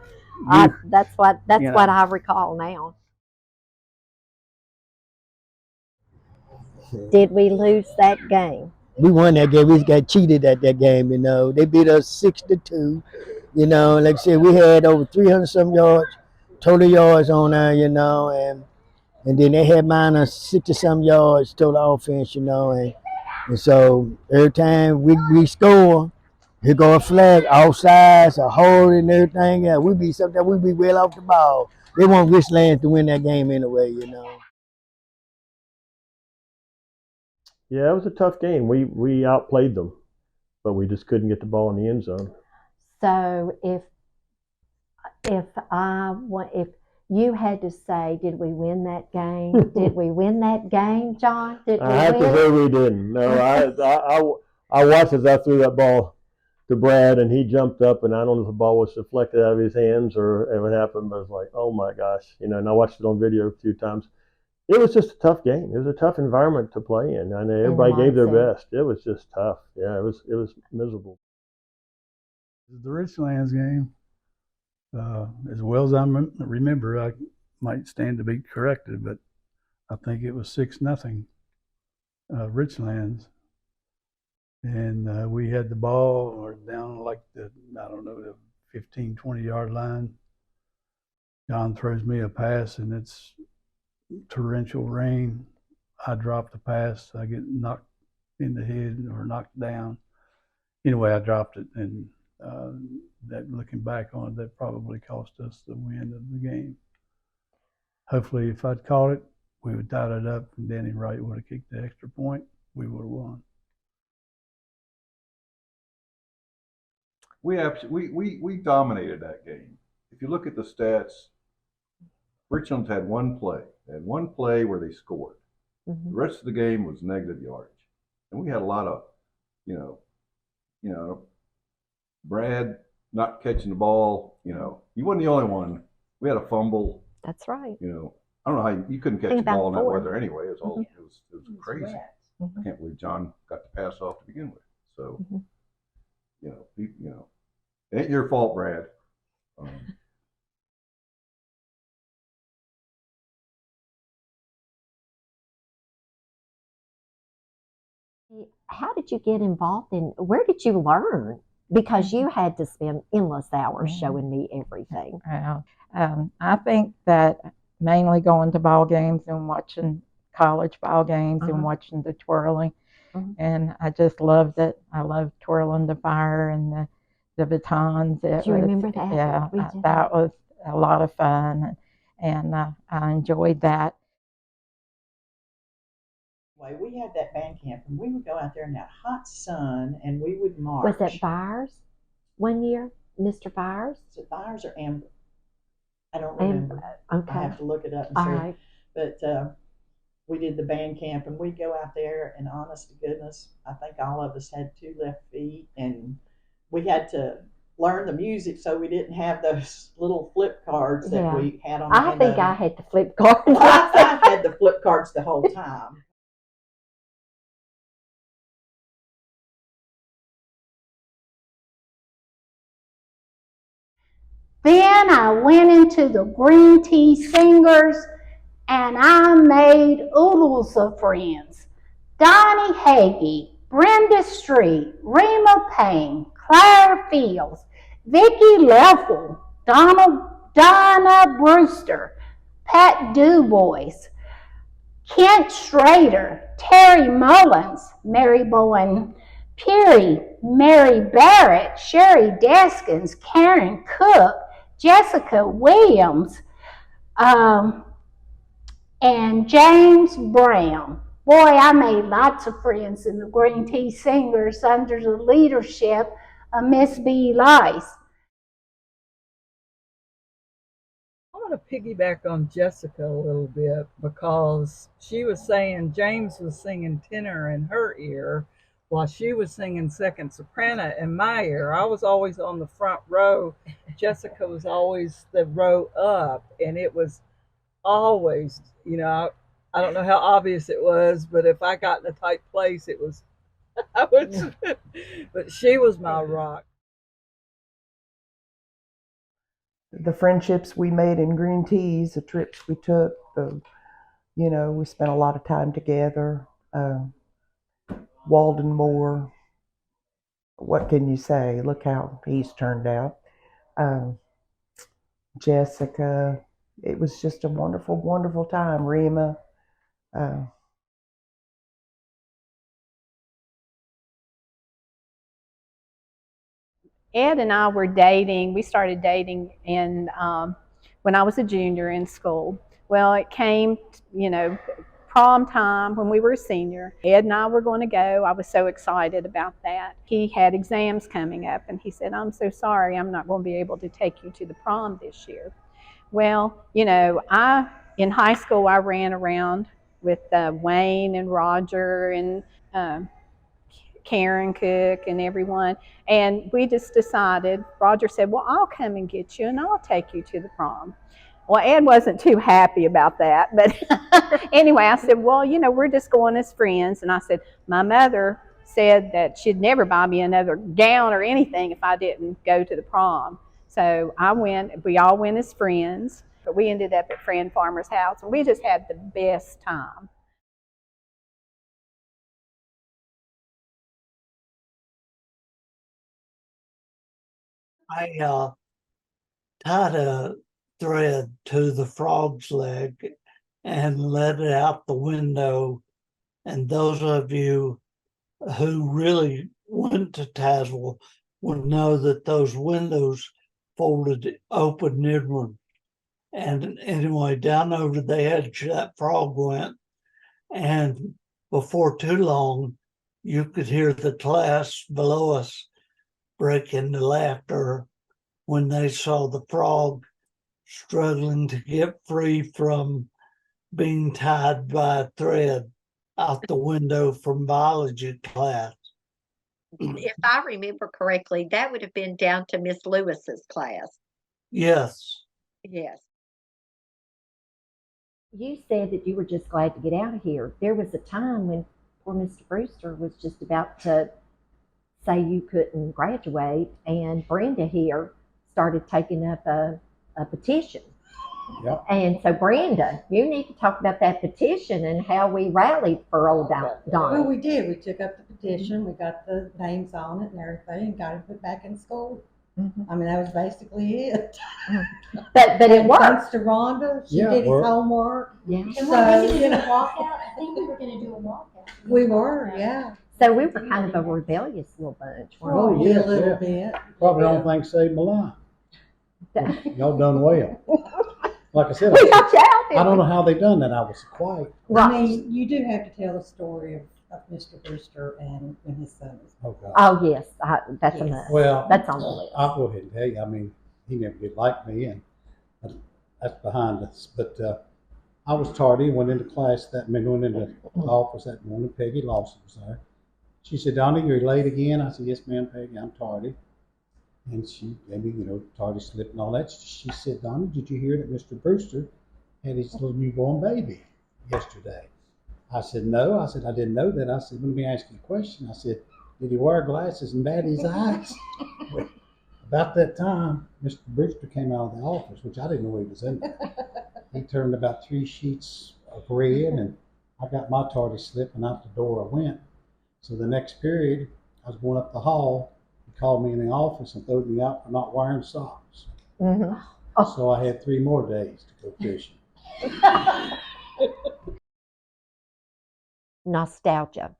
[SPEAKER 2] That's what I recall now. Did we lose that game?
[SPEAKER 14] We won that game. We just got cheated at that game, you know. They beat us 6-2. You know, like I said, we had over 300 some yards, total yards on there, you know, and then they had minus 60 some yards total offense, you know, and so every time we score, here go a flag, offsides, a hold, and everything. Yeah, sometimes we be well off the ball. They want Richlands to win that game anyway, you know.
[SPEAKER 23] Yeah, it was a tough game. We outplayed them, but we just couldn't get the ball in the end zone.
[SPEAKER 2] So if you had to say, did we win that game? Did we win that game, John? Did we
[SPEAKER 23] I have to say we didn't. No, I watched as I threw that ball to Brad, and he jumped up, and I don't know if the ball was deflected out of his hands or what happened, but I was like, oh my gosh, you know. And I watched it on video a few times. It was just a tough game. It was a tough environment to play in. I know everybody gave their best. It was just tough. Yeah, it was miserable.
[SPEAKER 4] The Richlands game, as well as I remember, I might stand to be corrected, but I think it was 6-0 Richlands. And we had the ball, or down like the 15, 20-yard line. John throws me a pass, and it's torrential rain. I drop the pass. I get knocked in the head or knocked down. Anyway, I dropped it, and that, looking back on it, that probably cost us the win of the game. Hopefully, if I'd caught it, we would tie it up, and Danny Wright would have kicked the extra point. We would have won.
[SPEAKER 15] We dominated that game. If you look at the stats, Richlands had one play. They had one play where they scored. Mm-hmm. The rest of the game was negative yardage, and we had a lot of, Brad not catching the ball. He wasn't the only one. We had a fumble.
[SPEAKER 2] That's right.
[SPEAKER 15] I don't know how you couldn't catch the ball in that weather anyway. It was all it was crazy. I can't believe John got the pass off to begin with. So, it ain't your fault, Brad.
[SPEAKER 2] How did you get involved where did you learn? Because you had to spend endless hours showing me everything.
[SPEAKER 18] I think that mainly going to ball games and watching
[SPEAKER 16] college ball games and watching the twirling. And I just loved it. I loved twirling the fire and the batons.
[SPEAKER 2] Do you remember that?
[SPEAKER 16] Yeah, that was a lot of fun, and I enjoyed that.
[SPEAKER 12] We had that band camp, and we would go out there in that hot sun, and we would march.
[SPEAKER 2] Was it Byers one year, Mr. Byers?
[SPEAKER 12] Was it Byers or Amber? I don't remember.
[SPEAKER 2] Okay.
[SPEAKER 12] I have to look it up and
[SPEAKER 2] All
[SPEAKER 12] see.
[SPEAKER 2] right.
[SPEAKER 12] But we did the band camp, and we'd go out there, and honest to goodness, I think all of us had 2 left feet, and we had to learn the music so we didn't have those little flip cards that we had on the end.
[SPEAKER 2] I think I had the flip cards.
[SPEAKER 12] I had the flip cards the whole time.
[SPEAKER 18] Then I went into the Green Tea Singers and I made oodles of friends. Donnie Hagee, Brenda Street, Rema Payne, Claire Fields, Vicki Leffel, Donna Brewster, Pat DuBois, Kent Schrader, Terry Mullins, Mary Bowen Peary, Mary Barrett, Sherry Deskins, Karen Cook, Jessica Williams, and James Brown. Boy, I made lots of friends in the Green Tea Singers under the leadership of Miss B. Lice.
[SPEAKER 19] I want to piggyback on Jessica a little bit because she was saying James was singing tenor in her ear while she was singing second soprano in my ear. I was always on the front row. Jessica was always the row up, and it was always, I don't know how obvious it was, but if I got in a tight place, it was, but she was my rock.
[SPEAKER 8] The friendships we made in Green Teas, the trips we took, we spent a lot of time together. Walden Moore, what can you say? Look how he's turned out. Jessica, it was just a wonderful, wonderful time. Rema.
[SPEAKER 22] Ed and I were dating. We started dating when I was a junior in school. Well, it came, prom time when we were a senior. Ed and I were going to go. I was so excited about that. He had exams coming up, and he said, "I'm so sorry, I'm not going to be able to take you to the prom this year." Well, in high school, I ran around with Wayne and Roger and Karen Cook and everyone, and we just decided, Roger said, "Well, I'll come and get you and I'll take you to the prom." Well, Ed wasn't too happy about that, but anyway, I said, "Well, we're just going as friends." And I said, my mother said that she'd never buy me another gown or anything if I didn't go to the prom. So we all went as friends, but we ended up at Fran Farmer's house, and we just had the best time.
[SPEAKER 11] I tied a thread to the frog's leg and let it out the window. And those of you who really went to Tazewell would know that those windows folded open inward. And anyway, down over the edge that frog went. And before too long, you could hear the class below us break into laughter when they saw the frog struggling to get free from being tied by a thread out the window from biology class.
[SPEAKER 2] If I remember correctly, that would have been down to Miss Lewis's class.
[SPEAKER 11] Yes.
[SPEAKER 2] Yes. You said that you were just glad to get out of here. There was a time when poor Mr. Brewster was just about to say you couldn't graduate, and Brenda here started taking up a petition.
[SPEAKER 3] Yep.
[SPEAKER 2] And so, Brenda, you need to talk about that petition and how we rallied for old Donnie.
[SPEAKER 20] Well, we did. We took up the petition. We got the names on it and everything, and got it put back in school.
[SPEAKER 1] I mean, that was basically it.
[SPEAKER 2] But it
[SPEAKER 1] And
[SPEAKER 2] worked.
[SPEAKER 1] thanks to Rhonda, she did his homework.
[SPEAKER 2] Yeah.
[SPEAKER 5] And
[SPEAKER 1] So,
[SPEAKER 5] we're going to do
[SPEAKER 1] you
[SPEAKER 5] a
[SPEAKER 1] know,
[SPEAKER 5] walkout. I think we were going to do a walkout.
[SPEAKER 1] we were, yeah.
[SPEAKER 2] So we were kind of a rebellious little bunch, weren't
[SPEAKER 23] Oh,
[SPEAKER 2] we?
[SPEAKER 23] yeah,
[SPEAKER 1] A little
[SPEAKER 23] yeah.
[SPEAKER 1] bit.
[SPEAKER 23] Probably the only thing saved my life. Y'all done well. Like I said,
[SPEAKER 2] We got you out there.
[SPEAKER 23] I don't know how they done that. I was quiet.
[SPEAKER 1] I mean, you do have to tell the story of Mr. Brewster and when his son was.
[SPEAKER 23] Oh, God.
[SPEAKER 2] Oh, yes. That's a
[SPEAKER 1] Yes.
[SPEAKER 2] must.
[SPEAKER 23] Well,
[SPEAKER 2] That's on the list.
[SPEAKER 23] I'll go ahead and tell you. I mean, he never did like me, and that's behind us. But I was tardy, went into class went into the office that morning. Peggy Lawson was there. She said, "Donnie, you're late again." I said, "Yes, ma'am, Peggy, I'm tardy." And she gave me, tardy slip and all that. She said, "Donnie, did you hear that Mr. Brewster had his little newborn baby yesterday?" I said, "No." I said, "I didn't know that." I said, "Let me ask you a question." I said, "Did he wear glasses and bat his eyes?" About that time, Mr. Brewster came out of the office, which I didn't know he was in there. He turned about 3 sheets of red, and I got my tardy slip, and out the door I went. So the next period, I was going up the hall. He called me in the office and threw me out for not wearing socks.
[SPEAKER 2] Mm-hmm.
[SPEAKER 23] So I had 3 more days to go fishing.
[SPEAKER 2] Nostalgia.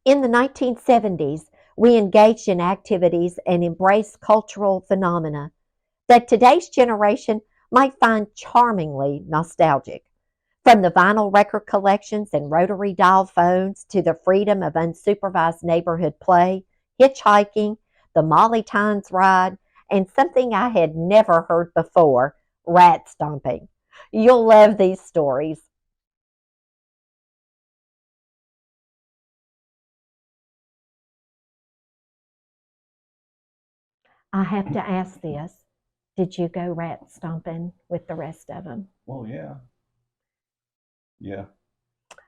[SPEAKER 2] In the 1970s, we engaged in activities and embraced cultural phenomena that today's generation might find charmingly nostalgic. From the vinyl record collections and rotary dial phones to the freedom of unsupervised neighborhood play, hitchhiking, the Molly Tynes ride, and something I had never heard before, rat stomping. You'll love these stories. I have to ask this. Did you go rat stomping with the rest of them?
[SPEAKER 15] Well, yeah. Yeah.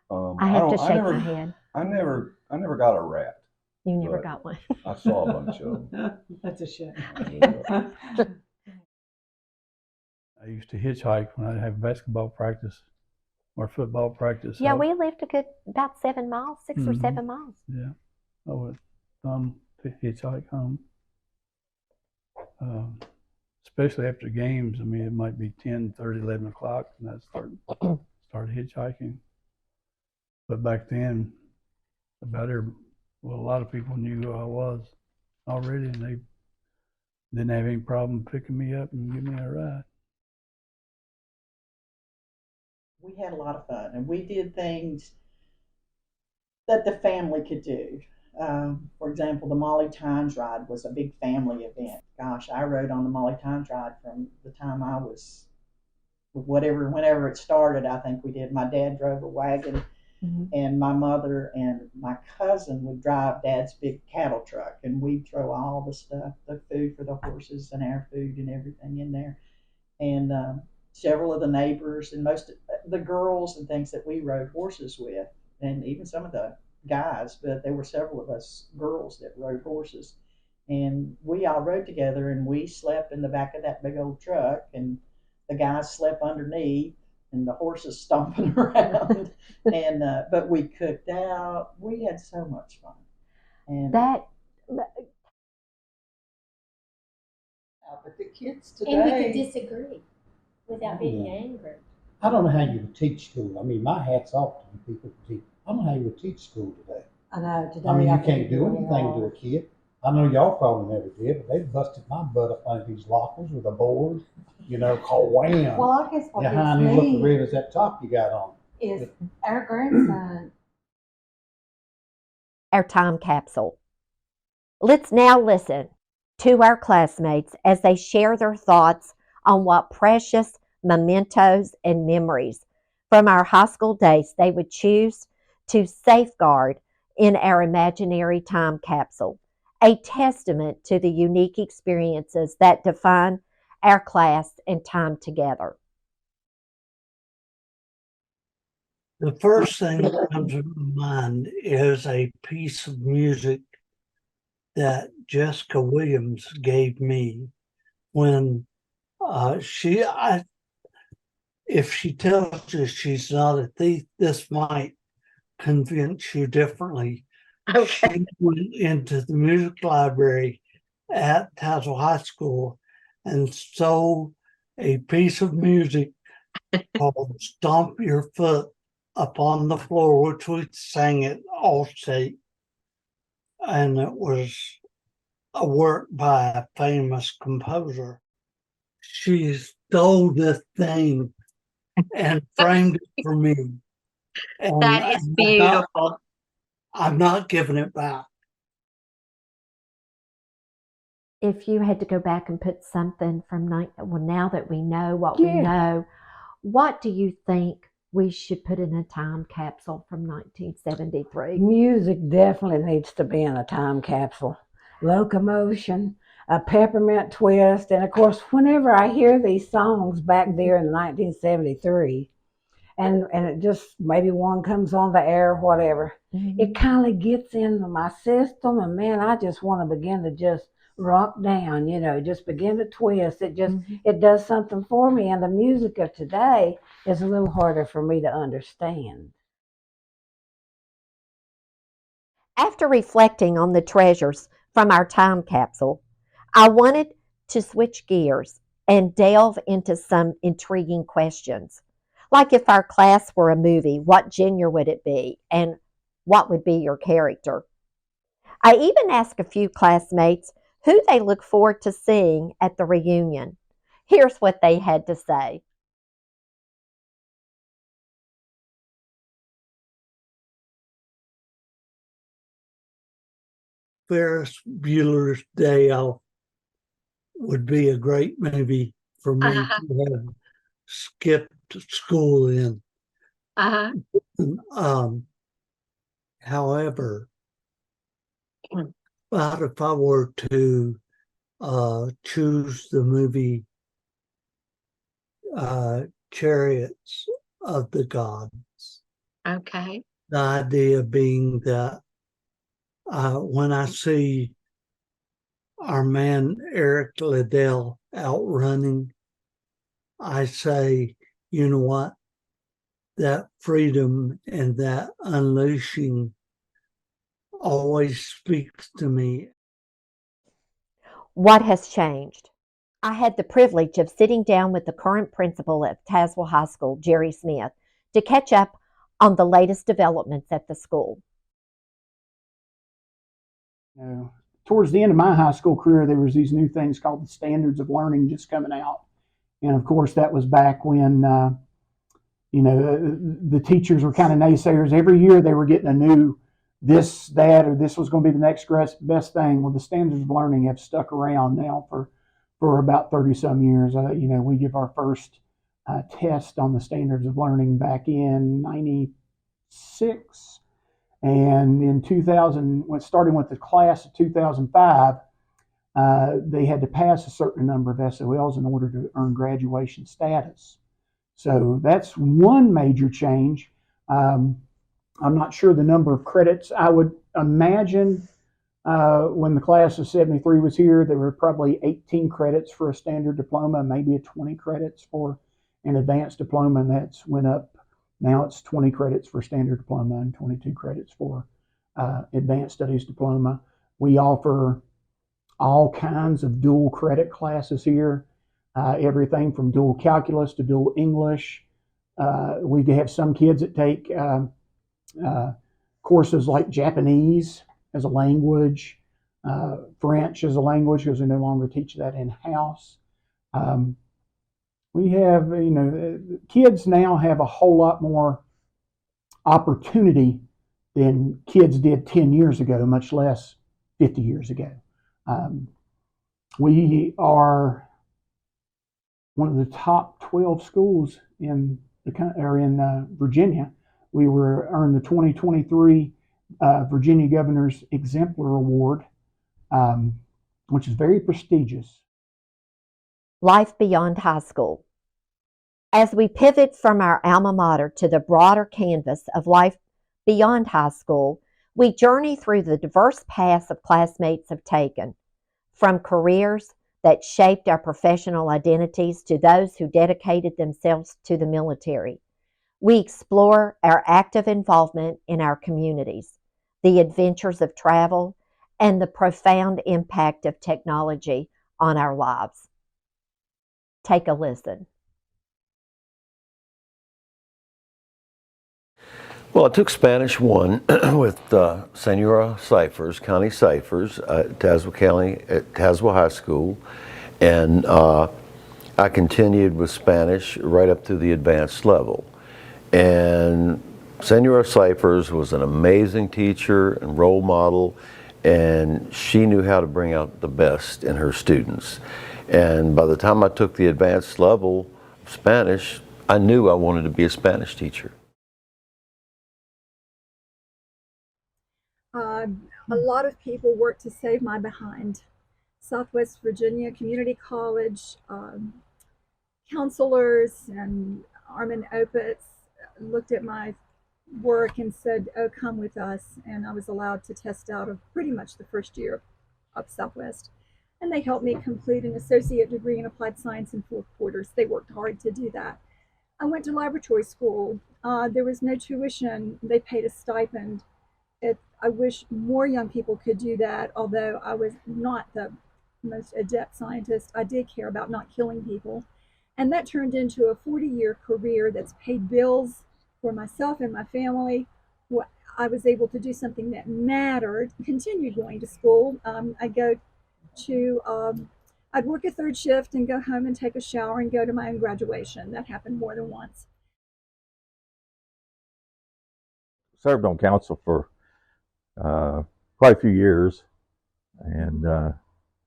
[SPEAKER 2] I have to shake my head.
[SPEAKER 15] I never got a rat.
[SPEAKER 2] You never got one.
[SPEAKER 15] I saw a bunch of them.
[SPEAKER 1] That's a shame.
[SPEAKER 4] I used to hitchhike when I'd have basketball practice or football practice.
[SPEAKER 2] Yeah, we lived a good about 7 miles, 6 or 7 miles.
[SPEAKER 4] Yeah, I would to hitchhike home. Especially after games. I mean, it might be 10, 30, 11 o'clock, and I'd start hitchhiking. But back then, a lot of people knew who I was already, and they didn't have any problem picking me up and giving me a ride.
[SPEAKER 12] We had a lot of fun, and we did things that the family could do. For example, the Molly Tynes ride was a big family event. Gosh, I rode on the Molly Tynes ride from the time I was whenever it started. I think we did. My dad drove a wagon, and my mother and my cousin would drive Dad's big cattle truck, and we'd throw all the stuff, the food for the horses and our food and everything in there. And several of the neighbors and most of the girls and things that we rode horses with, and even some of the guys, but there were several of us girls that rode horses, and we all rode together, and we slept in the back of that big old truck, and the guys slept underneath, and the horses stomping around, and but we cooked out. We had so much fun, and
[SPEAKER 1] but the kids today,
[SPEAKER 5] and we could disagree without being angry.
[SPEAKER 23] I don't know how you would teach school. I mean, my hat's off to you people who teach. I don't know how you would teach school today.
[SPEAKER 1] I know today.
[SPEAKER 23] I mean, you can't do anything to a kid. I know y'all probably never did, but they busted my butt up under these lockers with a board, wham.
[SPEAKER 1] Well, I guess what
[SPEAKER 23] Your hind end
[SPEAKER 1] gets
[SPEAKER 23] look
[SPEAKER 1] me
[SPEAKER 23] red as that top you got on.
[SPEAKER 1] is our grandson.
[SPEAKER 2] Our time capsule. Let's now listen to our classmates as they share their thoughts on what precious mementos and memories from our high school days they would choose to safeguard in our imaginary time capsule, a testament to the unique experiences that define our class and time together.
[SPEAKER 11] The first thing that comes to mind is a piece of music that Jessica Williams gave me when if she tells you she's not a thief, this might convince you differently. She went into the music library at Tazewell High School and stole a piece of music called Stomp Your Foot upon the Floor, which we sang at Allstate. And it was a work by a famous composer. She stole this thing and framed it for me. And
[SPEAKER 6] That is beautiful.
[SPEAKER 11] I'm not giving it back.
[SPEAKER 2] If you had to go back and put something from now that we know what we know, what do you think we should put in a time capsule from 1973?
[SPEAKER 17] Music definitely needs to be in a time capsule. Locomotion, a peppermint twist, and of course, whenever I hear these songs back there in 1973, and it just maybe one comes on the air, whatever, it kind of gets into my system, and man, I just want to begin to just rock down, just begin to twist. It just it does something for me, and the music of today is a little harder for me to understand.
[SPEAKER 2] After reflecting on the treasures from our time capsule, I wanted to switch gears and delve into some intriguing questions. Like if our class were a movie, what genre would it be? And what would be your character? I even asked a few classmates who they look forward to seeing at the reunion. Here's what they had to say.
[SPEAKER 11] Ferris Bueller's Day Off would be a great movie for me to have skipped school in. However, but if I were to choose the movie Chariots of the Gods.
[SPEAKER 6] Okay.
[SPEAKER 11] The idea being that when I see our man Eric Liddell out running, I say, you know what? That freedom and that unleashing always speaks to me.
[SPEAKER 2] What has changed? I had the privilege of sitting down with the current principal at Tazewell High School, Jerry Smith, to catch up on the latest developments at the school.
[SPEAKER 3] Towards the end of my high school career, there was these new things called the standards of learning just coming out. And of course, that was back when, the teachers were kind of naysayers. Every year they were getting a new this, that, or this was going to be the next best thing. Well, the standards of learning have stuck around now for about 30 some years. We give our first test on the standards of learning back in 96. And in 2000, starting with the class of 2005, they had to pass a certain number of SOLs in order to earn graduation status. So that's one major change. I'm not sure the number of credits. I would imagine when the class of 73 was here, there were probably 18 credits for a standard diploma, maybe 20 credits for an advanced diploma, and that's went up. Now it's 20 credits for standard diploma and 22 credits for advanced studies diploma. We offer all kinds of dual credit classes here, everything from dual calculus to dual English. We have some kids that take courses like Japanese as a language, French as a language, because we no longer teach that in-house. We have, kids now have a whole lot more opportunity than kids did 10 years ago, much less 50 years ago. We are one of the top 12 schools in Virginia. We earned the 2023 Virginia Governor's Exemplar Award, which is very prestigious.
[SPEAKER 2] Life beyond high school. As we pivot from our alma mater to the broader canvas of life beyond high school, we journey through the diverse paths of classmates have taken, from careers that shaped our professional identities to those who dedicated themselves to the military. We explore our active involvement in our communities, the adventures of travel, and the profound impact of technology on our lives. Take a listen.
[SPEAKER 7] Well, I took Spanish 1 with Senora Cyphers, Connie Cyphers, at Tazewell County, at Tazewell High School, and I continued with Spanish right up to the advanced level. And Senora Cyphers was an amazing teacher and role model, and she knew how to bring out the best in her students. And by the time I took the advanced level of Spanish, I knew I wanted to be a Spanish teacher.
[SPEAKER 9] A lot of people worked to save my behind. Southwest Virginia Community College, counselors and Armin Opitz looked at my work and said, "Oh, come with us." And I was allowed to test out of pretty much the first year of Southwest. And they helped me complete an associate degree in applied science in 4 quarters. They worked hard to do that. I went to laboratory school. There was no tuition. They paid a stipend. I wish more young people could do that, although I was not the most adept scientist. I did care about not killing people. And that turned into a 40-year career that's paid bills for myself and my family. I was able to do something that mattered, continued going to school. I'd work a 3rd shift and go home and take a shower and go to my own graduation. That happened more than once.
[SPEAKER 20] Served on council for quite a few years and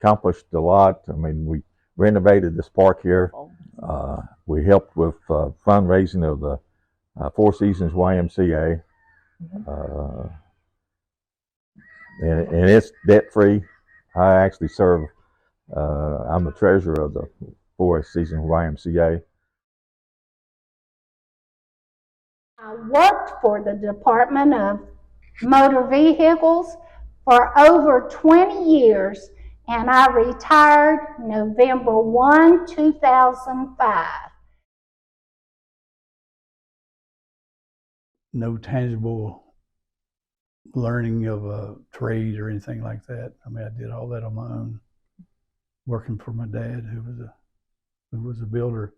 [SPEAKER 20] accomplished a lot. I mean, we renovated this park here. We helped with fundraising of the Four Seasons YMCA. And it's debt-free. I actually serve, I'm the treasurer of the Four Seasons YMCA.
[SPEAKER 18] I worked for the Department of Motor Vehicles for over 20 years, and I retired November 1, 2005.
[SPEAKER 4] No tangible learning of a trade or anything like that. I mean, I did all that on my own, working for my dad, who was a builder.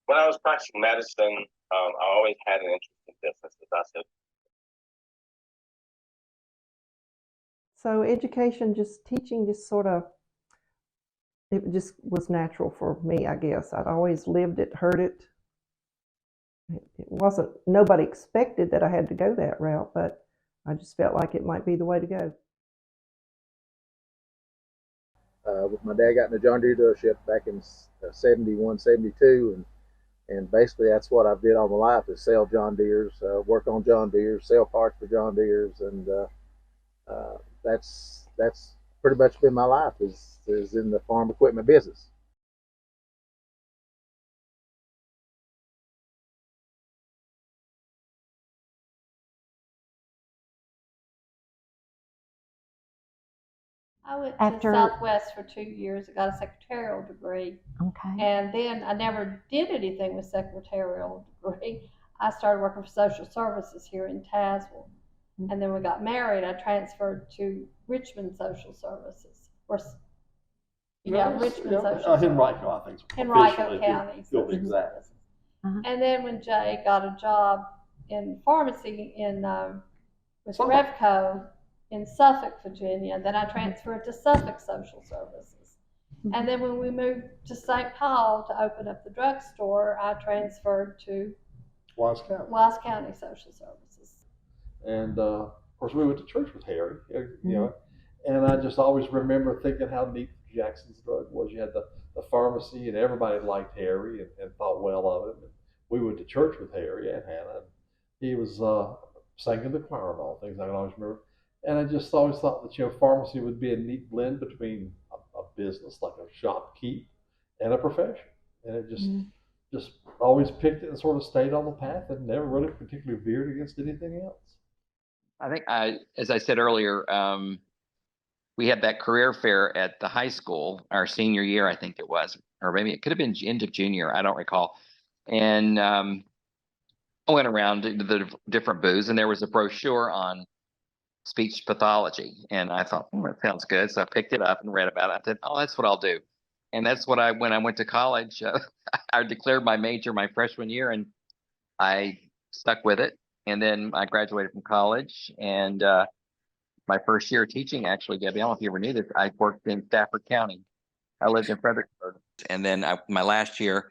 [SPEAKER 21] When I was practicing medicine, I always had an interest in business, as I said.
[SPEAKER 24] So education, just teaching, just sort of, it just was natural for me, I guess. I'd always lived it, heard it. It wasn't, nobody expected that I had to go that route, but I just felt like it might be the way to go.
[SPEAKER 25] With my dad got in the John Deere dealership back in 71, 72, and basically that's what I've did all my life is sell John Deeres, work on John Deeres, sell parts for John Deeres, and that's pretty much been my life is in the farm equipment business.
[SPEAKER 5] I went to Southwest for 2 years. I got a secretarial degree.
[SPEAKER 2] Okay.
[SPEAKER 5] And then I never did anything with secretarial degree. I started working for social services here in Tazewell. Mm-hmm. And then we got married. I transferred to Richmond Social Services. Richmond Social Services.
[SPEAKER 26] Henrico, I think.
[SPEAKER 5] Henrico County
[SPEAKER 26] You'll be exact.
[SPEAKER 5] And then when Jay got a job in pharmacy with Revco in Suffolk, Virginia, then I transferred to Suffolk Social Services. Mm-hmm. And then when we moved to St. Paul to open up the drugstore, I transferred to
[SPEAKER 26] Wise County
[SPEAKER 5] Social Services.
[SPEAKER 26] And of course, we went to church with Harry, you know, and I just always remember thinking how neat Jackson's Drug was. You had the pharmacy, and everybody liked Harry and thought well of him. And we went to church with Harry and Hannah. And he was sang in the choir and all things I can always remember. And I just always thought that, you know, pharmacy would be a neat blend between a business like a shopkeep and a profession. And it just always picked it and sort of stayed on the path and never really particularly veered against anything else.
[SPEAKER 27] I think as I said earlier, we had that career fair at the high school, our senior year, I think it was, or maybe it could have been end of junior, I don't recall. And I went around to the different booths, and there was a brochure on speech pathology, and I thought, that sounds good. So I picked it up and read about it. I said, oh, that's what I'll do. And that's what when I went to college, I declared my major my freshman year, and I stuck with it. And then I graduated from college, and my first year of teaching, actually, Debbie, I don't know if you ever knew this, I worked in Stafford County. I lived in Fredericksburg. And then my last year,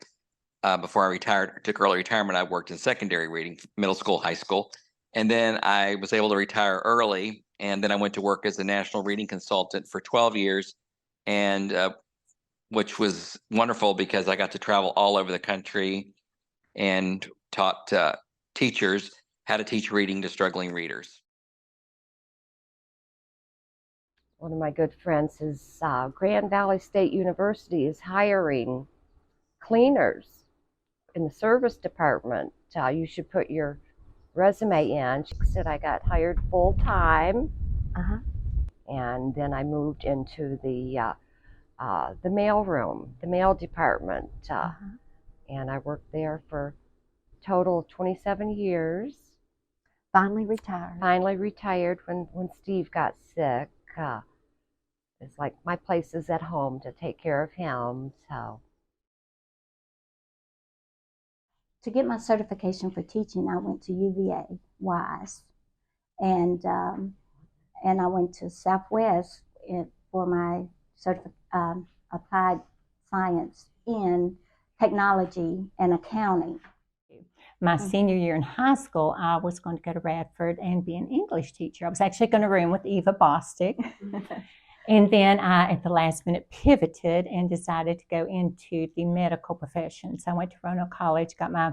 [SPEAKER 27] before I retired, took early retirement, I worked in secondary reading, middle school, high school. And then I was able to retire early. And then I went to work as a national reading consultant for 12 years, and which was wonderful because I got to travel all over the country and taught teachers how to teach reading to struggling readers.
[SPEAKER 2] One of my good friends is Grand Valley State University is hiring cleaners in the service department. You should put your resume in. She said I got hired full time, and then I moved into the mail room, the mail department, and I worked there for a total of 27 years.
[SPEAKER 8] Finally retired.
[SPEAKER 2] Finally retired when Steve got sick. It's like my place is at home to take care of him. So,
[SPEAKER 8] to get my certification for teaching, I went to UVA Wise, and I went to Southwest for my applied science in technology and accounting.
[SPEAKER 10] My senior year in high school, I was going to go to Radford and be an English teacher. I was actually going to room with Eva Bostic. And then I, at the last minute, pivoted and decided to go into the medical profession. So I went to Roanoke College, got my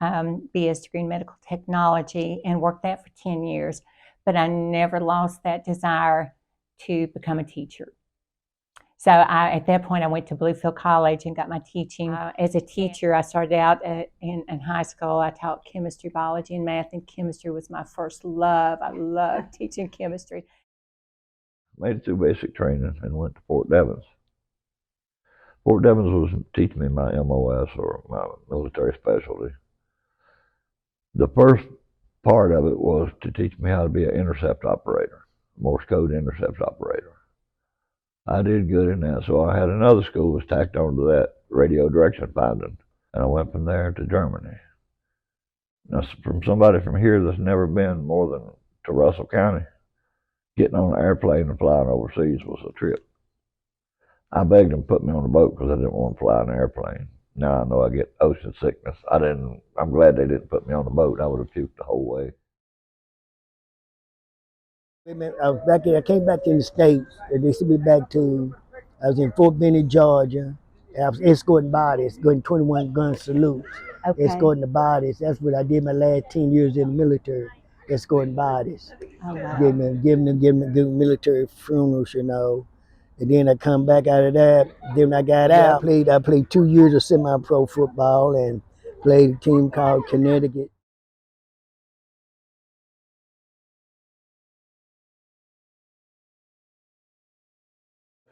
[SPEAKER 10] BS degree in medical technology, and worked that for 10 years. But I never lost that desire to become a teacher. So at that point, I went to Bluefield College and got my teaching. As a teacher, I started out in high school. I taught chemistry, biology, and math, and chemistry was my first love. I loved teaching chemistry.
[SPEAKER 20] Made it through basic training and went to Fort Devens. Fort Devens was teaching me my MOS, or my military specialty. The first part of it was to teach me how to be an intercept operator, Morse code intercept operator. I did good in that, so I had another school was tacked onto that, radio direction finding, and I went from there to Germany. Now, from somebody from here that's never been more than to Russell County, getting on an airplane and flying overseas was a trip. I begged them to put me on a boat because I didn't want to fly in an airplane. Now I know I get ocean sickness. I'm glad they didn't put me on the boat. I would have puked the whole way.
[SPEAKER 13] I came back to the States. They sent me back to, I was in Fort Benning, Georgia. And I was escorting bodies, going 21 gun salutes, escorting the bodies. That's what I did my last 10 years in the military, escorting bodies.
[SPEAKER 8] Oh, wow.
[SPEAKER 13] Giving them military funerals, you know. And then I come back out of that. Then I got out. I played 2 years of semi-pro football and played a team called Connecticut.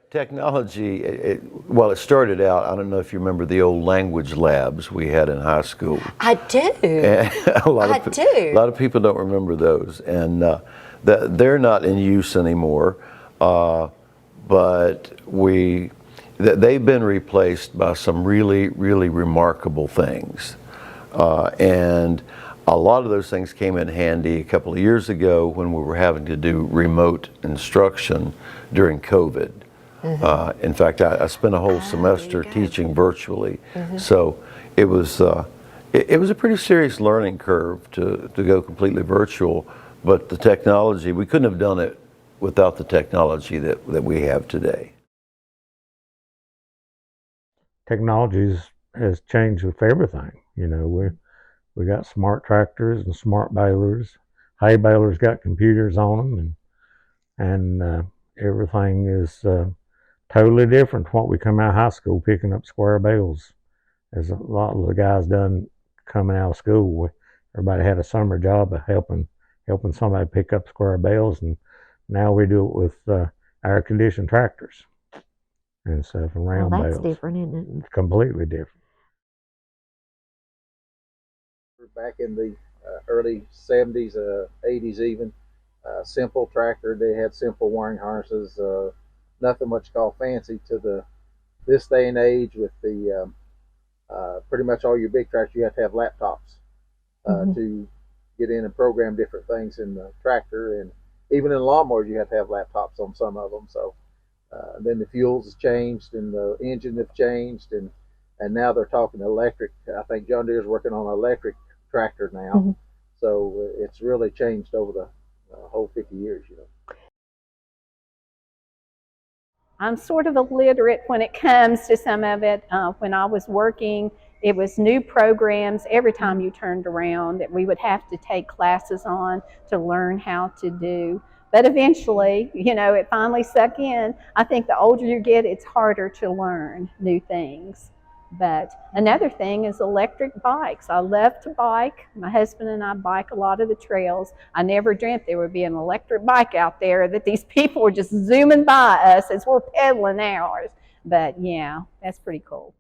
[SPEAKER 7] Technology, well, it started out, I don't know if you remember the old language labs we had in high school.
[SPEAKER 2] I do.
[SPEAKER 7] A lot of people don't remember those, and they're not in use anymore, but they've been replaced by some really, really remarkable things. And a lot of those things came in handy a couple of years ago when we were having to do remote instruction during COVID. In fact, I spent a whole semester teaching virtually, so it was a pretty serious learning curve to go completely virtual. But the technology, we couldn't have done it without the technology that we have today.
[SPEAKER 14] Technology has changed with everything. You know, we got smart tractors and smart balers. Hay balers got computers on them, and everything is totally different from what we come out of high school picking up square bales. As a lot of the guys done coming out of school, everybody had a summer job of helping somebody pick up square bales, and now we do it with air-conditioned tractors and stuff and round bales.
[SPEAKER 2] That's different, isn't it?
[SPEAKER 14] Completely different.
[SPEAKER 25] Back in the early 70s, 80s even. Simple tractor. They had simple wiring harnesses. Nothing much called fancy to this day and age with the pretty much all your big tractors. You have to have laptops to get in and program different things in the tractor, and even in lawnmowers you have to have laptops on some of them. So then the fuels has changed and the engine have changed, and now they're talking electric. I think John Deere's working on an electric tractor now. So it's really changed over the whole 50 years, you know.
[SPEAKER 10] I'm sort of illiterate when it comes to some of it. When I was working, it was new programs every time you turned around that we would have to take classes on to learn how to do. But eventually, you know, it finally sunk in. I think the older you get, it's harder to learn new things. But another thing is electric bikes. I love to bike. My husband and I bike a lot of the trails. I never dreamt there would be an electric bike out there that these people were just zooming by us as we're pedaling ours. But yeah, that's pretty cool.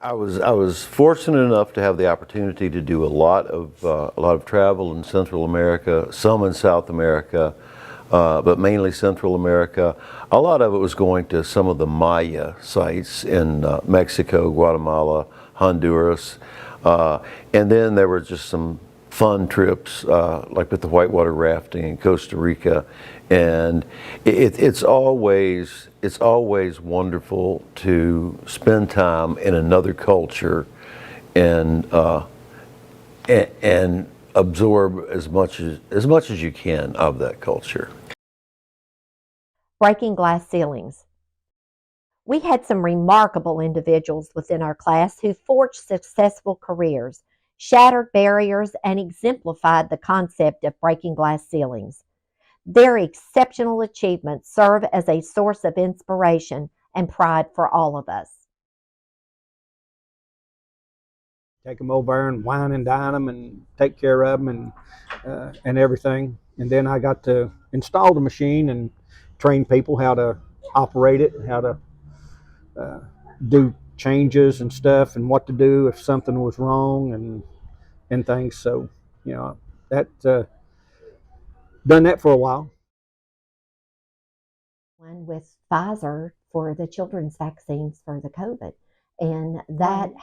[SPEAKER 7] I was fortunate enough to have the opportunity to do a lot of travel in Central America, some in South America, but mainly Central America. A lot of it was going to some of the Maya sites in Mexico, Guatemala, Honduras, and then there were just some fun trips like with the whitewater rafting in Costa Rica, and it's always wonderful to spend time in another culture and absorb as much as you can of that culture.
[SPEAKER 2] Breaking glass ceilings. We had some remarkable individuals within our class who forged successful careers, shattered barriers, and exemplified the concept of breaking glass ceilings. Their exceptional achievements serve as a source of inspiration and pride for all of us.
[SPEAKER 3] Take them over and wine and dine them and take care of them and everything. And then I got to install the machine and train people how to operate it, how to do changes and stuff, and what to do if something was wrong and things. So, you know, that done that for a while.
[SPEAKER 2] One with Pfizer for the children's vaccines for the COVID, and that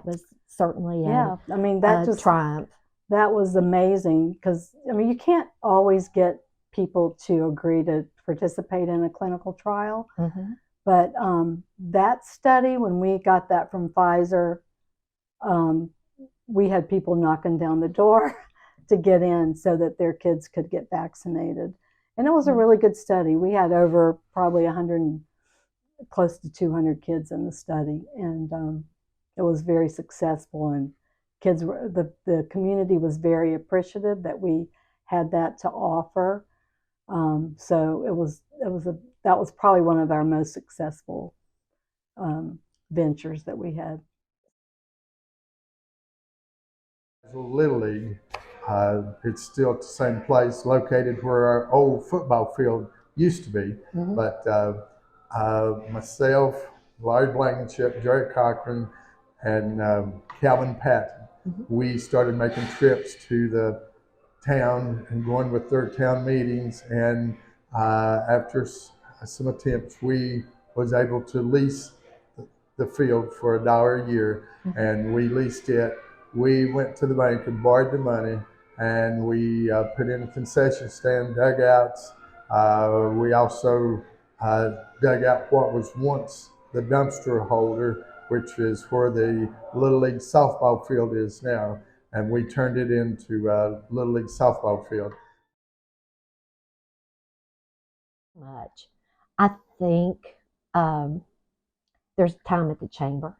[SPEAKER 2] was certainly
[SPEAKER 1] I mean, that
[SPEAKER 2] a triumph.
[SPEAKER 1] That was amazing because I mean you can't always get people to agree to participate in a clinical trial, but that study, when we got that from Pfizer, we had people knocking down the door to get in so that their kids could get vaccinated. And it was a really good study. We had over probably 100, close to 200 kids in the study, and it was very successful. And kids, the community was very appreciative that we had that to offer. So that was probably one of our most successful ventures that we had.
[SPEAKER 12] Little League. It's still at the same place, located where our old football field used to be. But myself, Larry Blankenship, Jerry Cochran, and Calvin Patton, we started making trips to the town and going with their town meetings. And after some attempts, we was able to lease the field for $1 a year, and we leased it. We went to the bank and borrowed the money, and we put in a concession stand, dugouts. We also dug out what was once the dumpster holder, which is where the Little League softball field is now, and we turned it into a Little League softball field.
[SPEAKER 2] I think there's time at the chamber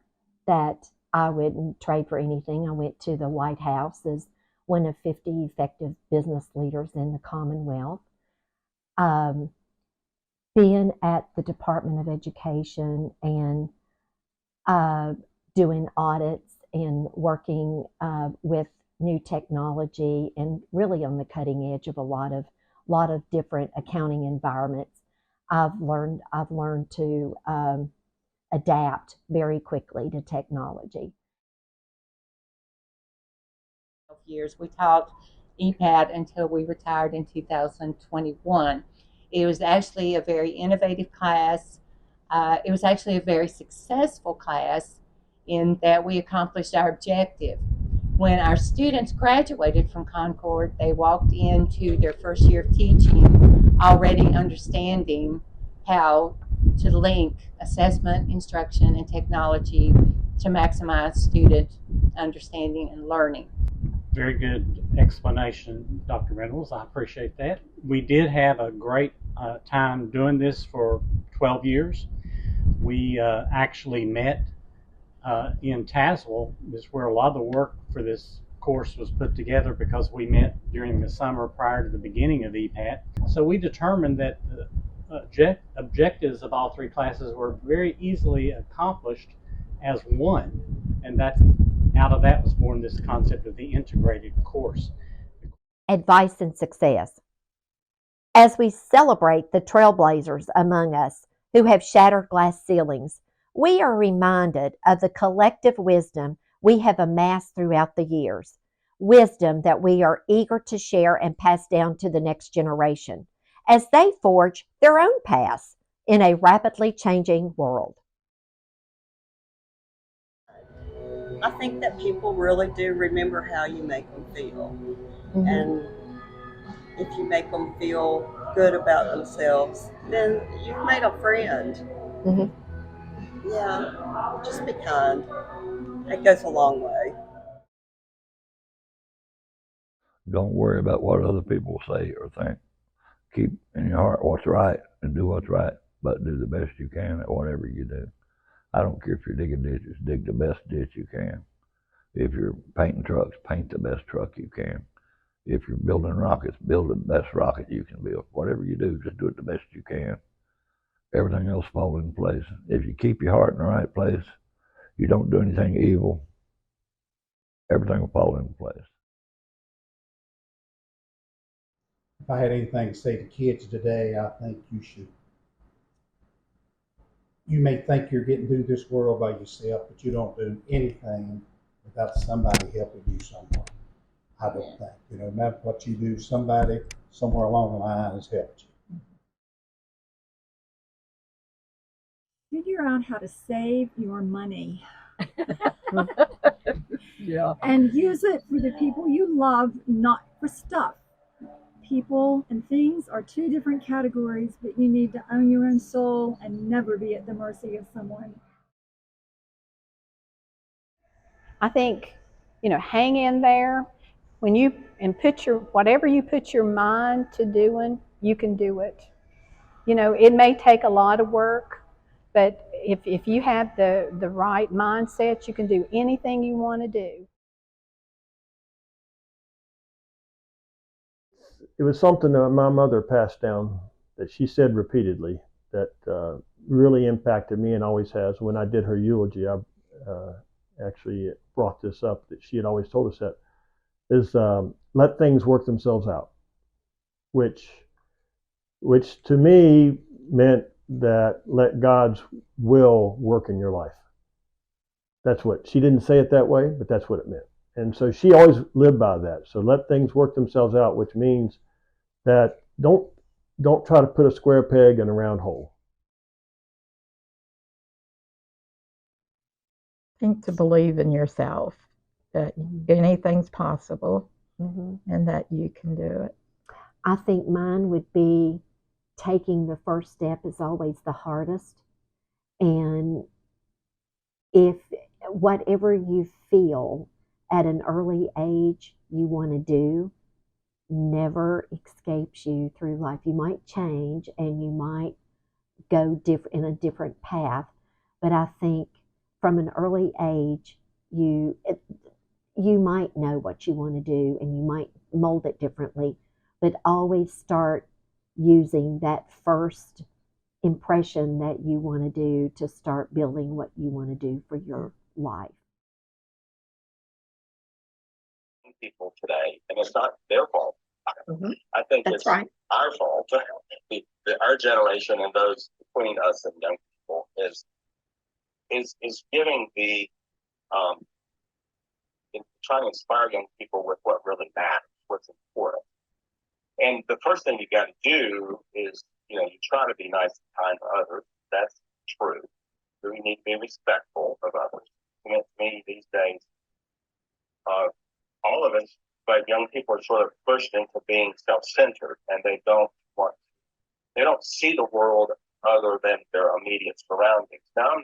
[SPEAKER 2] that I wouldn't trade for anything. I went to the White House as one of 50 effective business leaders in the Commonwealth. Being at the Department of Education and doing audits and working with new technology and really on the cutting edge of a lot of different accounting environments. I've learned to adapt very quickly to technology.
[SPEAKER 10] Years. We taught EPAT until we retired in 2021. It was actually a very innovative class. It was actually a very successful class in that we accomplished our objective. When our students graduated from Concord, they walked into their first year of teaching already understanding how to link assessment, instruction, and technology to maximize student understanding and learning.
[SPEAKER 6] Very good explanation, Dr. Reynolds. I appreciate that. We did have a great time doing this for 12 years. We actually met in Tazewell. This is where a lot of the work for this course was put together, because we met during the summer prior to the beginning of EPAT. So we determined that the objectives of all three classes were very easily accomplished as one, and out of that was born this concept of the integrated course.
[SPEAKER 2] Advice and success. As we celebrate the trailblazers among us who have shattered glass ceilings, we are reminded of the collective wisdom we have amassed throughout the years, wisdom that we are eager to share and pass down to the next generation as they forge their own paths in a rapidly changing world.
[SPEAKER 15] I think that people really do remember how you make them feel. Mm-hmm. And if you make them feel good about themselves, then you've made a friend. Mm-hmm. Yeah, just be kind. It goes a long way.
[SPEAKER 20] Don't worry about what other people say or think. Keep in your heart what's right and do what's right, but do the best you can at whatever you do. I don't care if you're digging ditches, dig the best ditch you can. If you're painting trucks, paint the best truck you can. If you're building rockets, build the best rocket you can build. Whatever you do, just do it the best you can. Everything else falls in place. If you keep your heart in the right place, you don't do anything evil, everything will fall into place.
[SPEAKER 16] If I had anything to say to kids today, I think you may think you're getting through this world by yourself, but you don't do anything without somebody helping you somewhere. I don't think. No matter what you do, somebody somewhere along the line has helped
[SPEAKER 9] you. Figure out how to save your money.
[SPEAKER 16] Yeah.
[SPEAKER 9] And use it for the people you love, not for stuff. People and things are two different categories, but you need to own your own soul and never be at the mercy of someone.
[SPEAKER 17] I think, hang in there. Whatever you put your mind to doing, you can do it. It may take a lot of work, but if you have the right mindset, you can do anything you want to do.
[SPEAKER 19] It was something that my mother passed down that she said repeatedly that really impacted me and always has. When I did her eulogy, I actually brought this up, that she had always told us that, is let things work themselves out, which to me meant that let God's will work in your life. That's what, she didn't say it that way, but that's what it meant. And so she always lived by that. So let things work themselves out, which means that don't try to put a square peg in a round hole.
[SPEAKER 22] I think to believe in yourself, that anything's possible, and that you can do it.
[SPEAKER 2] I think mine would be taking the first step is always the hardest. And if whatever you feel at an early age you want to do never escapes you through life. You might change and you might go in a different path, but I think from an early age you might know what you want to do and you might mold it differently, but always start using that first impression that you want to do to start building what you want to do for your life.
[SPEAKER 21] People today, and it's not their fault. I think
[SPEAKER 15] That's
[SPEAKER 21] it's
[SPEAKER 15] right.
[SPEAKER 21] our fault. The our generation and those between us and young people is giving trying to inspire young people with what really matters, what's important. And the first thing you got to do is, you try to be nice and kind to others. That's true. We need to be respectful of others. And to me, these days, all of us, but young people are sort of pushed into being self-centered, and they don't see the world other than their immediate surroundings. Now,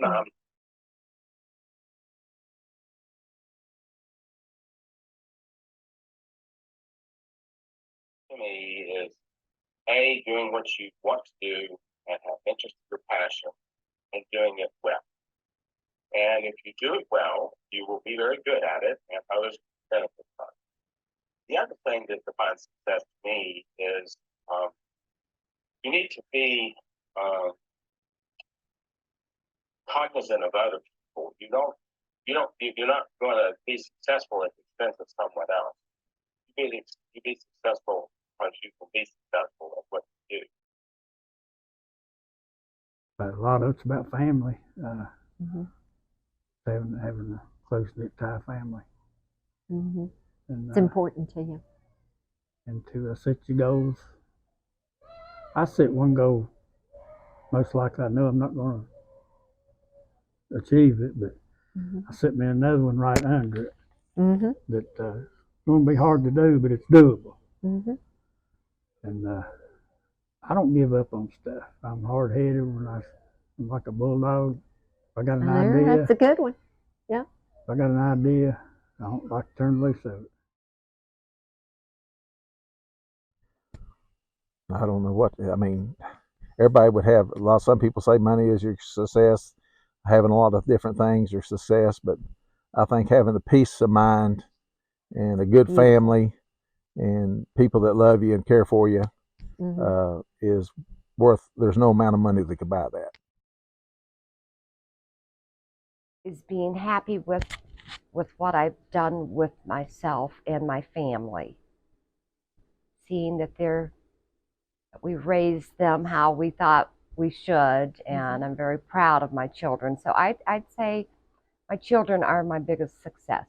[SPEAKER 21] to me is doing what you want to do and have interest in your passion and doing it well. And if you do it well, you will be very good at it, and others benefit from it. The other thing that defines success to me is you need to be cognizant of other people. You're not going to be successful at the expense of someone else. You be successful because you can be successful at what you do.
[SPEAKER 3] But a lot of it's about family. Having a close knit tie family. And,
[SPEAKER 2] It's important to you.
[SPEAKER 3] And to set your goals. I set one goal. Most likely, I know I'm not going to achieve it, but I set me another one right under it. That's going to be hard to do, but it's doable. And I don't give up on stuff. I'm hard headed I'm like a bulldog. If I got an idea.
[SPEAKER 2] That's a good one. Yeah.
[SPEAKER 3] If I got an idea, I don't like to turn loose of it.
[SPEAKER 20] I don't know what, I mean, everybody would have, some people say money is your success, having a lot of different things your success, but I think having the peace of mind and a good family and people that love you and care for you is worth, there's no amount of money that could buy that.
[SPEAKER 2] Is being happy with what I've done with myself and my family. Seeing that we've raised them how we thought we should, and I'm very proud of my children. So I'd say my children are my biggest success.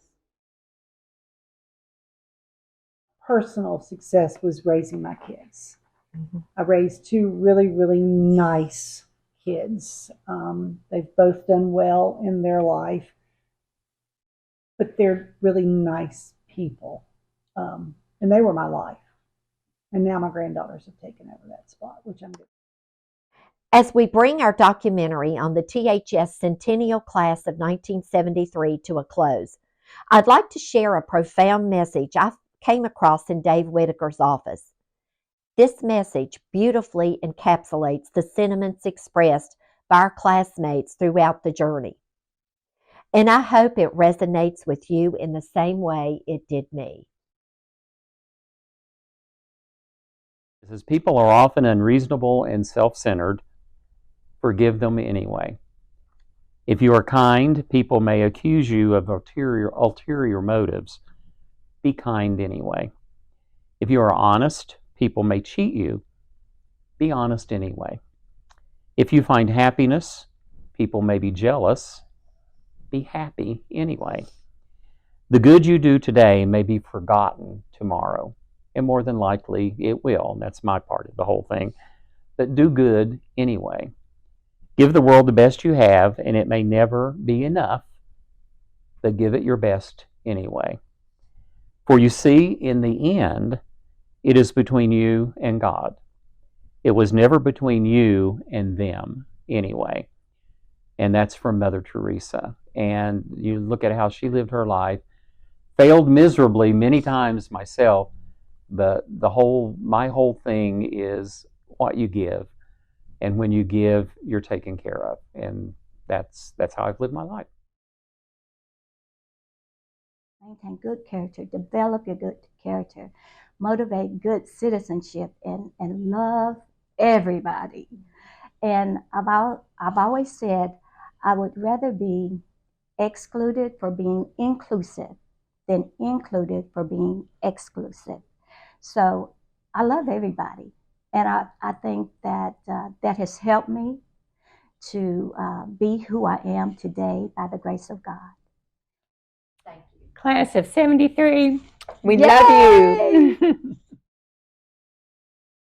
[SPEAKER 4] Personal success was raising my kids. I raised two really, really nice kids. They've both done well in their life, but they're really nice people. And they were my life. And now my granddaughters have taken over that spot, which I'm good.
[SPEAKER 2] As we bring our documentary on the THS Centennial Class of 1973 to a close, I'd like to share a profound message I came across in Dave Whitaker's office. This message beautifully encapsulates the sentiments expressed by our classmates throughout the journey. And I hope it resonates with you in the same way it did me.
[SPEAKER 5] As people are often unreasonable and self-centered, forgive them anyway. If you are kind, people may accuse you of ulterior motives. Be kind anyway. If you are honest, people may cheat you. Be honest anyway. If you find happiness, people may be jealous. Be happy anyway. The good you do today may be forgotten tomorrow, and more than likely it will. And that's my part of the whole thing. But do good anyway. Give the world the best you have, and it may never be enough, but give it your best anyway. For you see, in the end, it is between you and God. It was never between you and them anyway. And that's from Mother Teresa. And you look at how she lived her life, failed miserably many times myself, but my whole thing is what you give. And when you give, you're taken care of. And that's how I've lived my life.
[SPEAKER 8] Maintain good character, develop your good character, motivate good citizenship, and love everybody. And I've always said I would rather be excluded for being inclusive than included for being exclusive. So I love everybody, And I think that that has helped me to be who I am today by the grace of God.
[SPEAKER 10] Class of 73, we
[SPEAKER 8] Yay!
[SPEAKER 10] love you.